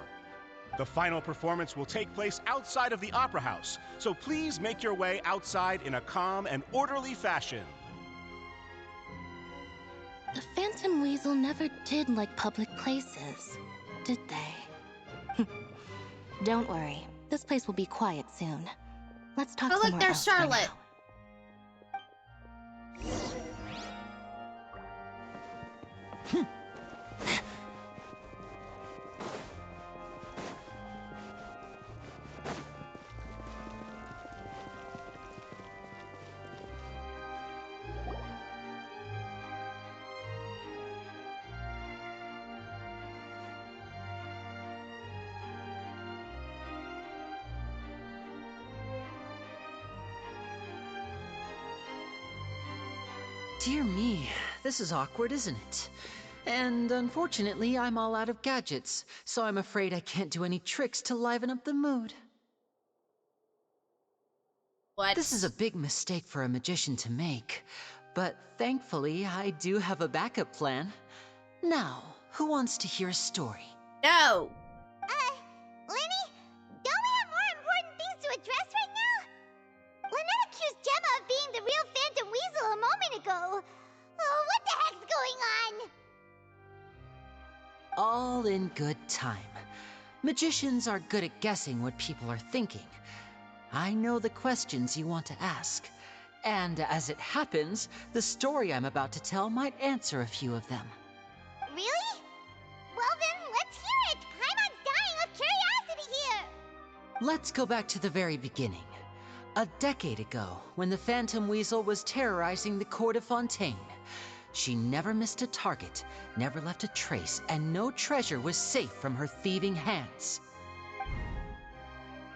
The final performance will take place outside of the Opera House, so please make your way outside in a calm and orderly fashion. The Phantom Weasel never did like public places, did they? Don't worry, this place will be quiet soon. Let's talk Oh, look, somewhere there's else for Charlotte. now. Dear me, this is awkward, isn't it? And unfortunately, I'm all out of gadgets, so I'm afraid I can't do any tricks to liven up the mood. What? This is a big mistake for a magician to make, but thankfully, I do have a backup plan. Now, who wants to hear a story? No! Lyney, don't we have more important things to address right now? Lynette accused Gemma of being the real Phantom Weasel a moment ago. Oh, what the heck's going on? All in good time. Magicians are good at guessing what people are thinking. I know the questions you want to ask. And as it happens, the story I'm about to tell might answer a few of them. Really? Well then, let's hear it! Paimon's dying of curiosity here! Let's go back to the very beginning. A decade ago, when the Phantom Weasel was terrorizing the court of Fontaine. She never missed a target, never left a trace, and no treasure was safe from her thieving hands.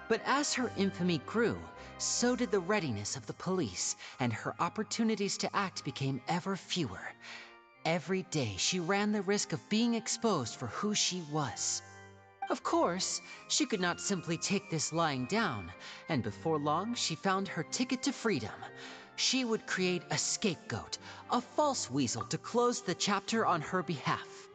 But as her infamy grew, so did the readiness of the police, and her opportunities to act became ever fewer. Every day, she ran the risk of being exposed for who she was. Of course, she could not simply take this lying down, and before long, she found her ticket to freedom. She would create a scapegoat, a false weasel to close the chapter on her behalf.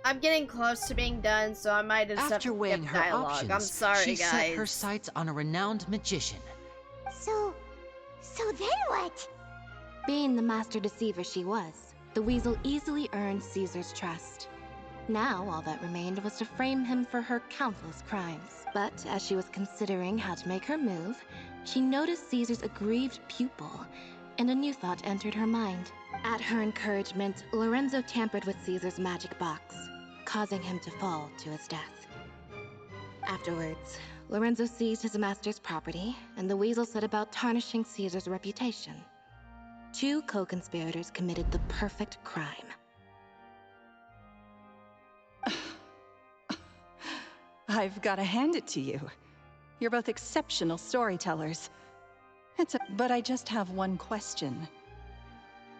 I'm getting close to being done, so I might just have After to weighing skip her dialogue. options, I'm sorry, she guys. set her sights on a renowned magician. So then what? Being the master deceiver she was, the weasel easily earned Caesar's trust. Now, all that remained was to frame him for her countless crimes. But as she was considering how to make her move, she noticed Caesar's aggrieved pupil, and a new thought entered her mind. At her encouragement, Lorenzo tampered with Caesar's magic box, causing him to fall to his death. Afterwards, Lorenzo seized his master's property, and the weasel set about tarnishing Caesar's reputation. Two co-conspirators committed the perfect crime. I've got to hand it to you. You're both exceptional storytellers. But I just have one question.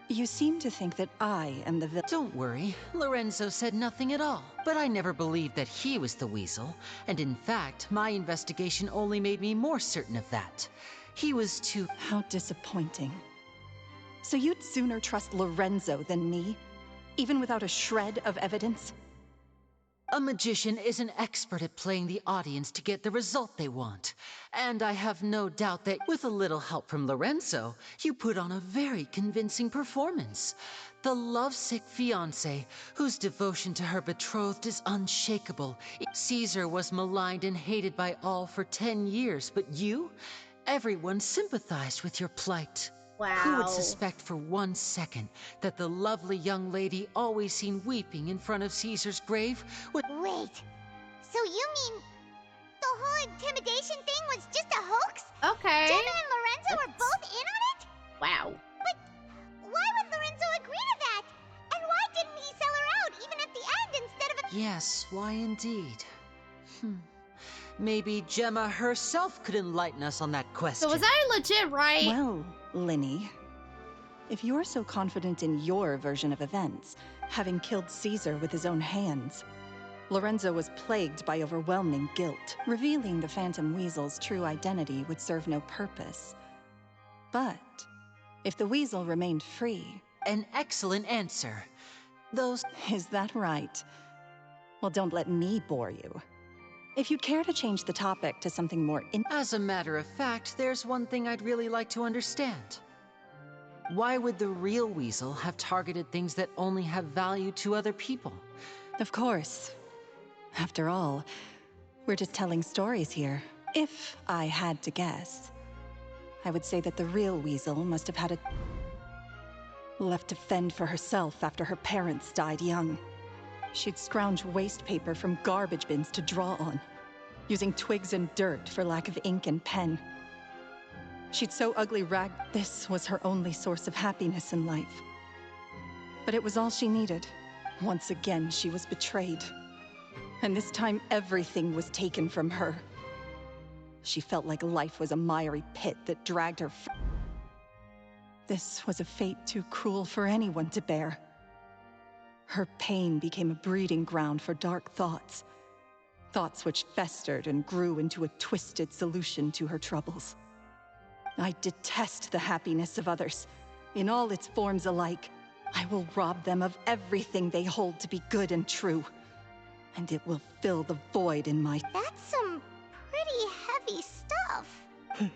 You seem to think that I am the villain. Don't worry, Lorenzo said nothing at all. But I never believed that he was the weasel, and in fact, my investigation only made me more certain of that. He was too... How disappointing. So you'd sooner trust Lorenzo than me? Even without a shred of evidence? A magician is an expert at playing the audience to get the result they want. And I have no doubt that with a little help from Lorenzo, you put on a very convincing performance. The lovesick fiancé, whose devotion to her betrothed is unshakable. Caesar was maligned and hated by all for 10 years, but you? Everyone sympathized with your plight. Wow. Who would suspect for 1 second that the lovely young lady always seen weeping in front of Caesar's grave would— Wait, so you mean the whole intimidation thing was just a hoax? Okay. Gemma and Lorenzo were both in on it? Wow. But why would Lorenzo agree to that? And why didn't he sell her out even at the end instead of Yes, why indeed? Maybe Gemma herself could enlighten us on that question. So was I legit right? Well, Lyney, if you're so confident in your version of events, having killed Caesar with his own hands, Lorenzo was plagued by overwhelming guilt. Revealing the Phantom Weasel's true identity would serve no purpose. But if the weasel remained free... An excellent answer. Those... Is that right? Well, don't let me bore you. If you'd care to change the topic to something more As a matter of fact, there's one thing I'd really like to understand. Why would the real weasel have targeted things that only have value to other people? Of course. After all, we're just telling stories here. If I had to guess, I would say that the real weasel must have had a... left to fend for herself after her parents died young. She'd scrounge waste paper from garbage bins to draw on, using twigs and dirt for lack of ink and pen. She'd so ugly rag... This was her only source of happiness in life. But it was all she needed. Once again, she was betrayed. And this time, everything was taken from her. She felt like life was a miry pit that dragged her... This was a fate too cruel for anyone to bear. Her pain became a breeding ground for dark thoughts. Thoughts which festered and grew into a twisted solution to her troubles. I detest the happiness of others, in all its forms alike. I will rob them of everything they hold to be good and true. And it will fill the void in my... That's some pretty heavy stuff.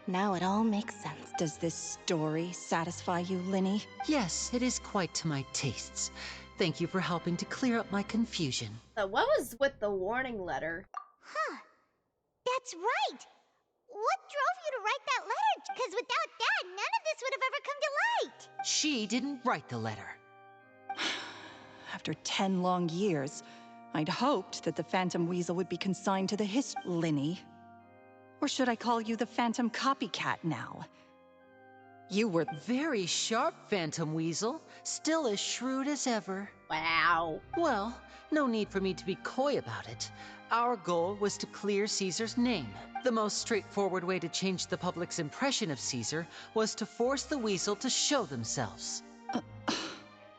Now it all makes sense. Does this story satisfy you, Lyney? Yes, it is quite to my tastes. Thank you for helping to clear up my confusion. So what was with the warning letter? Huh. That's right. What drove you to write that letter? Because without that, none of this would have ever come to light. She didn't write the letter. After 10 long years, I'd hoped that the Phantom Weasel would be consigned to the Lyney. Or should I call you the Phantom Copycat now? You were very sharp, Phantom Weasel. Still as shrewd as ever. Wow. Well, no need for me to be coy about it. Our goal was to clear Caesar's name. The most straightforward way to change the public's impression of Caesar was to force the Weasel to show themselves.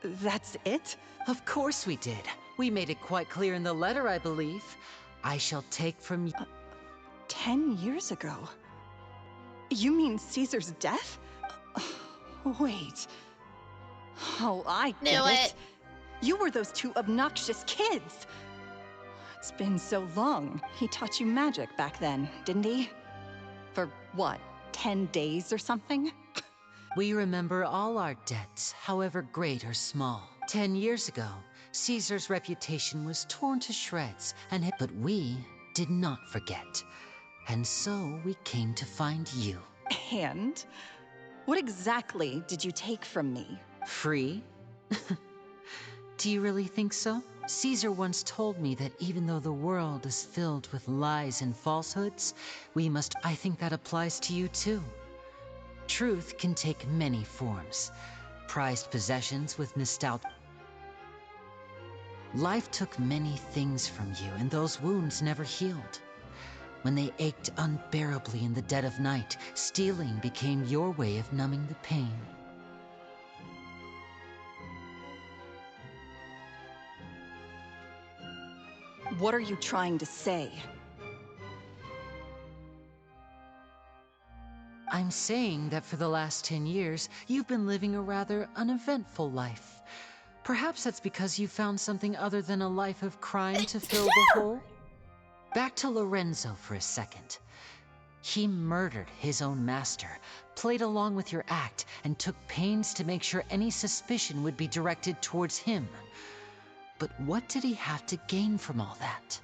That's it? Of course we did. We made it quite clear in the letter, I believe. I shall take from you... 10 years ago? You mean Caesar's death? Wait. Oh, I get it. You were those two obnoxious kids. It's been so long. He taught you magic back then, didn't he? For what, 10 days or something? We remember all our debts, however great or small. 10 years ago, Caesar's reputation was torn to shreds, but we did not forget. And so we came to find you. And? What exactly did you take from me? Free? Do you really think so? Caesar once told me that even though the world is filled with lies and falsehoods, we must... I think that applies to you too. Truth can take many forms. Prized possessions with nostalgia. Life took many things from you, and those wounds never healed. When they ached unbearably in the dead of night, stealing became your way of numbing the pain. What are you trying to say? I'm saying that for the last 10 years, you've been living a rather uneventful life. Perhaps that's because you found something other than a life of crime to fill the hole? Back to Lorenzo for a second. He murdered his own master, played along with your act, and took pains to make sure any suspicion would be directed towards him. But what did he have to gain from all that?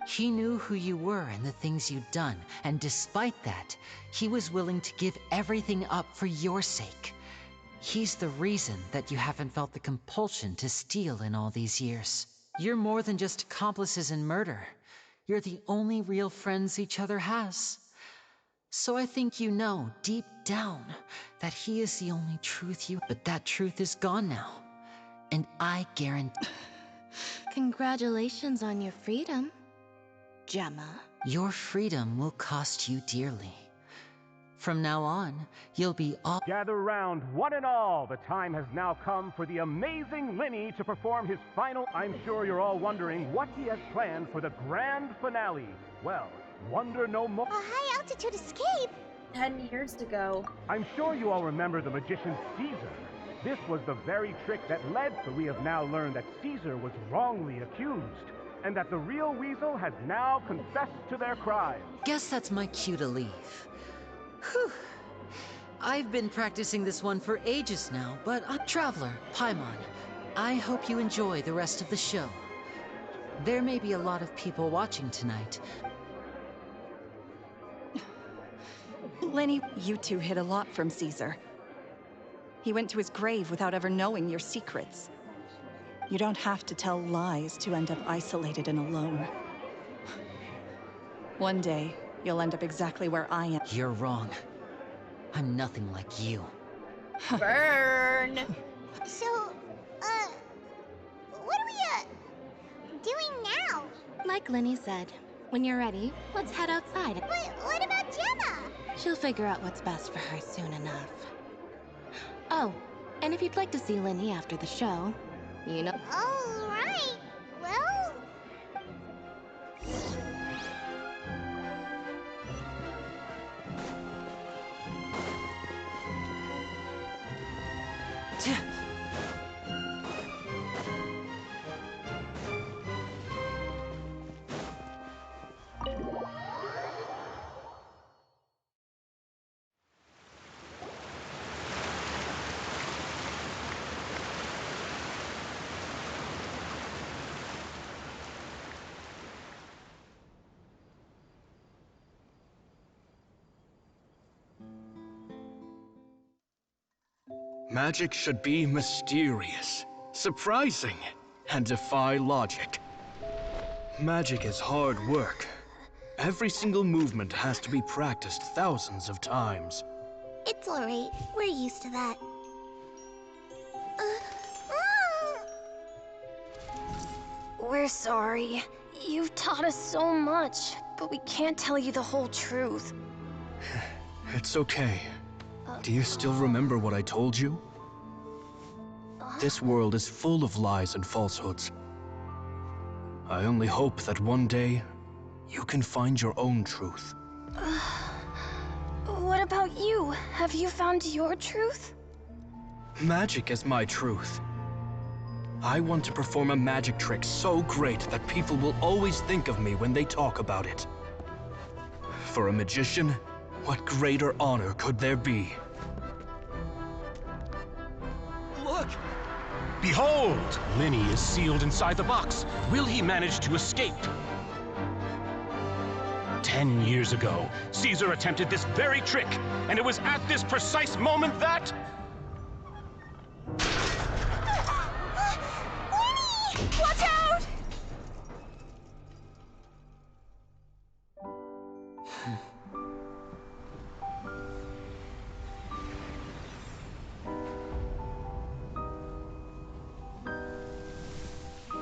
He knew who you were and the things you'd done, and despite that, he was willing to give everything up for your sake. He's the reason that you haven't felt the compulsion to steal in all these years. You're more than just accomplices in murder. You're the only real friends each other has. So I think you know, deep down, that he is the only truth you... But that truth is gone now. And I guarantee... Congratulations on your freedom, Gemma. Your freedom will cost you dearly. From now on, you'll be all... Gather round, one and all. The time has now come for the amazing Lyney to perform his final... I'm sure you're all wondering what he has planned for the grand finale. Well, Wonder no more. A high-altitude escape? 10 years ago. I'm sure you all remember the magician Caesar. This was the very trick that led, so we have now learned that Caesar was wrongly accused, and that the real weasel has now confessed to their crime. Guess that's my cue to leave. Whew. I've been practicing this one for ages now, but Traveler, Paimon, I hope you enjoy the rest of the show. There may be a lot of people watching tonight. Lyney, you two hid a lot from Caesar. He went to his grave without ever knowing your secrets. You don't have to tell lies to end up isolated and alone. One day, you'll end up exactly where I am. You're wrong. I'm nothing like you. Burn! So, what are we, doing now? Like Lyney said, when you're ready, let's head outside. What about Gemma? She'll figure out what's best for her soon enough. Oh, and if you'd like to see Lyney after the show, you know. All right. Well. Magic should be mysterious, surprising, and defy logic. Magic is hard work. Every single movement has to be practiced thousands of times. It's alright. We're used to that. We're sorry. You've taught us so much, but we can't tell you the whole truth. It's okay. Do you still remember what I told you? This world is full of lies and falsehoods. I only hope that one day, you can find your own truth. What about you? Have you found your truth? Magic is my truth. I want to perform a magic trick so great that people will always think of me when they talk about it. For a magician, what greater honor could there be? Look! Behold! Lyney is sealed inside the box. Will he manage to escape? 10 years ago, Caesar attempted this very trick, and it was at this precise moment that... Lyney! Watch out!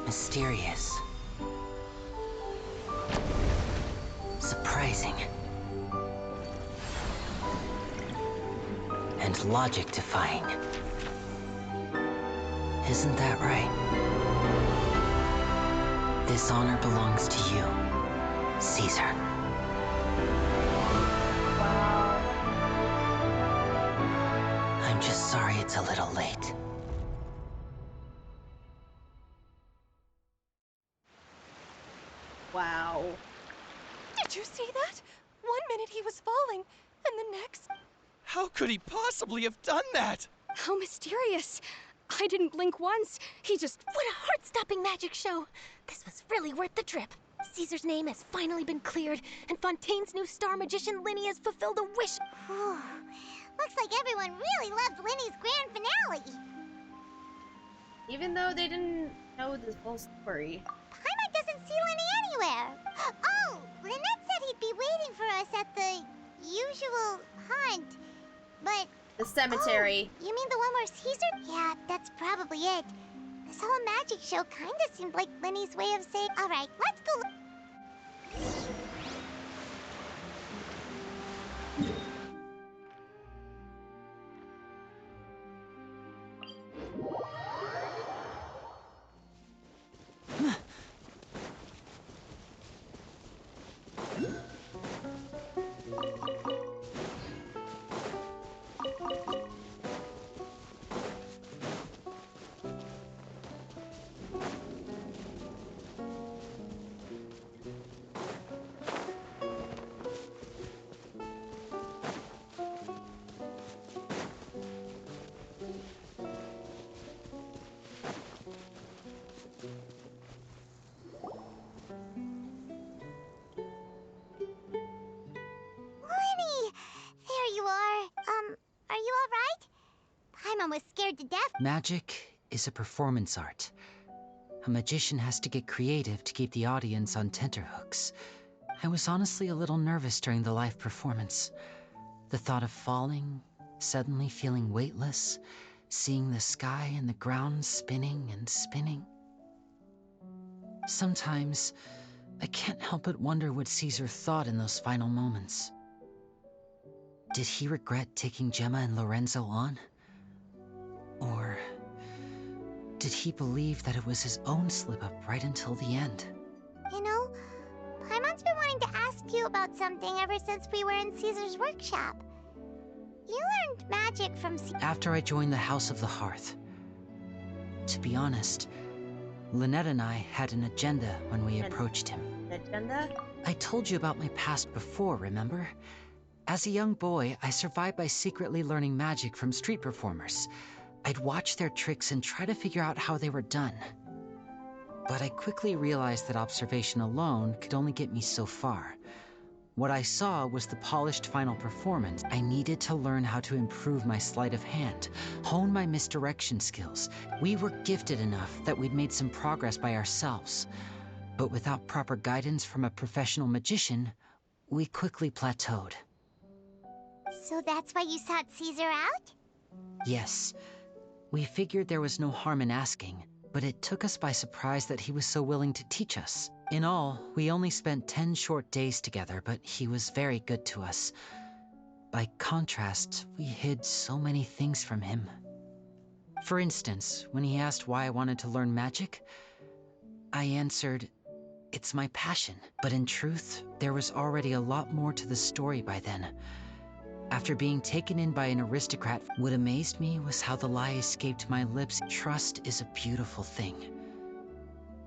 Mysterious. Surprising. And logic-defying. Isn't that right? This honor belongs to you, Caesar. I'm just sorry it's a little late. Wow. Did you see that? 1 minute he was falling, and the next... How could he possibly have done that? How mysterious. I didn't blink once. He just... What a heart-stopping magic show! This was really worth the trip. Caesar's name has finally been cleared, and Fontaine's new star magician Lyney has fulfilled a wish. Looks like everyone really loved Lyney's grand finale. Even though they didn't know the full story. Paimon doesn't see Lyney anywhere. Oh, Lynette said he'd be waiting for us at the usual hunt, but... The cemetery. Oh, you mean the one where Caesar? Yeah, that's probably it. This whole magic show kinda seemed like Lyney's way of saying, alright, let's go. scared to death. Magic is a performance art. A magician has to get creative to keep the audience on tenterhooks. I was honestly a little nervous during the live performance. The thought of falling, suddenly feeling weightless, seeing the sky and the ground spinning and spinning. Sometimes, I can't help but wonder what Caesar thought in those final moments. Did he regret taking Gemma and Lorenzo on? Or did he believe that it was his own slip-up right until the end? You know, Paimon's been wanting to ask you about something ever since we were in Caesar's workshop. You learned magic from After I joined the House of the Hearth. To be honest, Lynette and I had an agenda when we approached him. Agenda? I told you about my past before, remember? As a young boy, I survived by secretly learning magic from street performers. I'd watch their tricks and try to figure out how they were done. But I quickly realized that observation alone could only get me so far. What I saw was the polished final performance. I needed to learn how to improve my sleight of hand, hone my misdirection skills. We were gifted enough that we'd made some progress by ourselves. But without proper guidance from a professional magician, we quickly plateaued. So that's why you sought Caesar out? Yes. We figured there was no harm in asking, but it took us by surprise that he was so willing to teach us. In all, we only spent 10 short days together, but he was very good to us. By contrast, we hid so many things from him. For instance, when he asked why I wanted to learn magic, I answered, "It's my passion." But in truth, there was already a lot more to the story by then. After being taken in by an aristocrat, what amazed me was how the lie escaped my lips. Trust is a beautiful thing.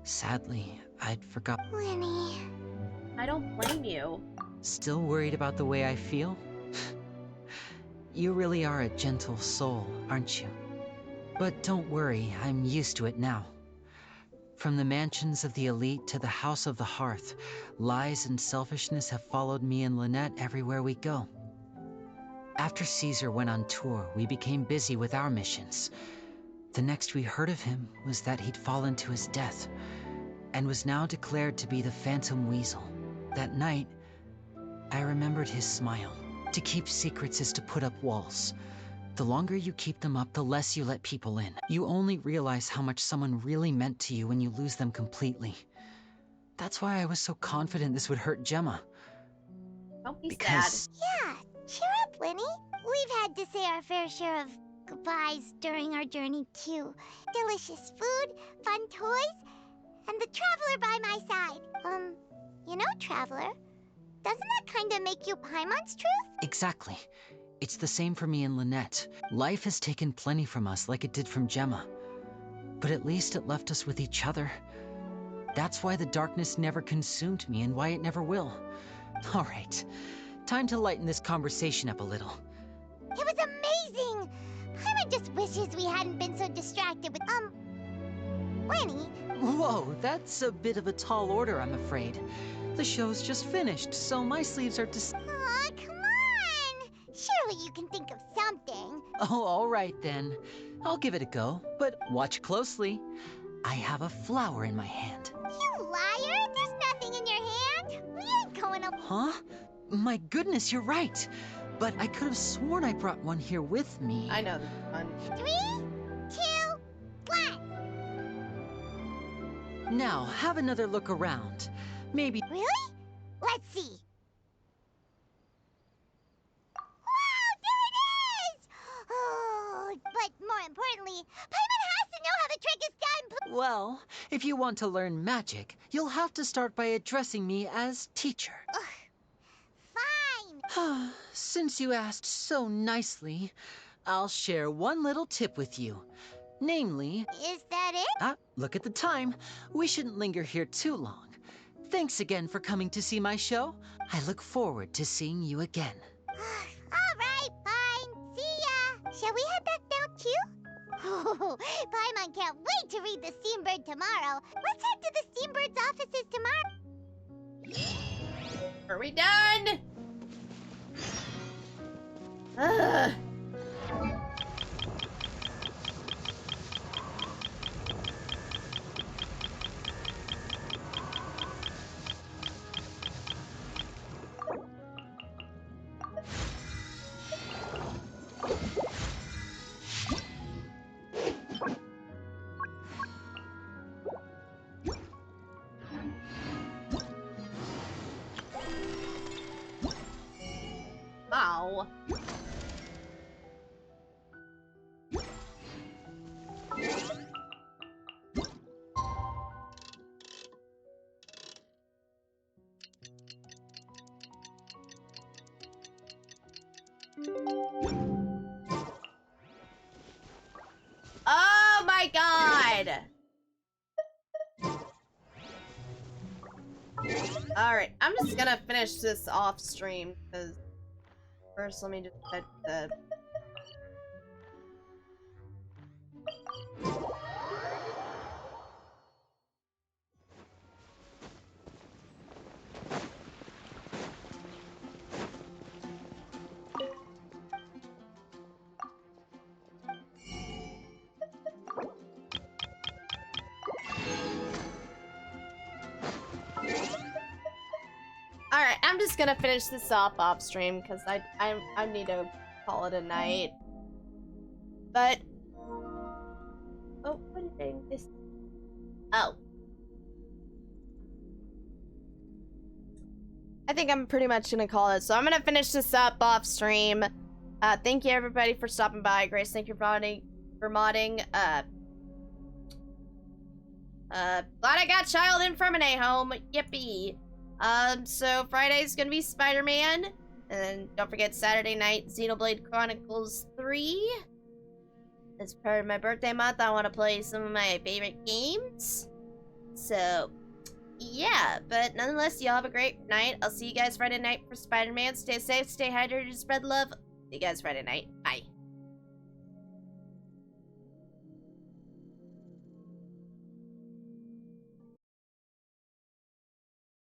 Sadly, I'd forgotten. Lyney. I don't blame you. Still worried about the way I feel? You really are a gentle soul, aren't you? But don't worry, I'm used to it now. From the mansions of the elite to the House of the Hearth, lies and selfishness have followed me and Lynette everywhere we go. After Caesar went on tour, we became busy with our missions. The next we heard of him was that he'd fallen to his death, and was now declared to be the Phantom Weasel. That night, I remembered his smile. To keep secrets is to put up walls. The longer you keep them up, the less you let people in. You only realize how much someone really meant to you when you lose them completely. That's why I was so confident this would hurt Gemma. Don't be Because... sad. Yeah, cheer up, Lyney. We've had to say our fair share of goodbyes during our journey, too. Delicious food, fun toys, and the Traveler by my side. You know, Traveler, doesn't that kind of make you Paimon's truth? Exactly. It's the same for me and Lynette. Life has taken plenty from us like it did from Gemma. But at least it left us with each other. That's why the darkness never consumed me and why it never will. All right, time to lighten this conversation up a little. It was amazing! Paimon just wishes we hadn't been so distracted with, Lyney. Whoa, that's a bit of a tall order, I'm afraid. The show's just finished, so my sleeves are Aw, come on! Surely you can think of something. Oh, all right then. I'll give it a go, but watch closely. I have a flower in my hand. You liar! There's nothing in your hand! We ain't going up. Huh? My goodness, you're right. But I could have sworn I brought one here with me. I know this one. 3, 2, 1. Now, have another look around. Maybe... Really? Let's see. Wow, there it is! Oh, but more importantly, Paimon has to know how the trick is done. Well, if you want to learn magic, you'll have to start by addressing me as teacher. Fine. Since you asked so nicely, I'll share one little tip with you. Namely... Is that it? Look at the time. We shouldn't linger here too long. Thanks again for coming to see my show. I look forward to seeing you again. All right, fine. See ya. Shall we head back down too? Oh, Paimon can't wait to read the Steambird tomorrow. Let's head to the Steambird's offices tomorrow. Are we done? Ugh. now. Oh my god! Alright, I'm just gonna finish this off stream, because first let me just set the... Alright, I'm just gonna finish this off stream because I need to call it a night. But oh, what did I miss? Oh. I think I'm pretty much gonna call it. So I'm gonna finish this up off stream. Thank you everybody for stopping by. Grace, thank you for modding. Glad I got Childe and Freminet home. Yippee. So Friday's gonna be Spider-Man, and don't forget Saturday night, Xenoblade Chronicles 3. As part of my birthday month, I want to play some of my favorite games. So, yeah, but nonetheless, y'all have a great night. I'll see you guys Friday night for Spider-Man. Stay safe, stay hydrated, spread love. See you guys Friday night. Bye.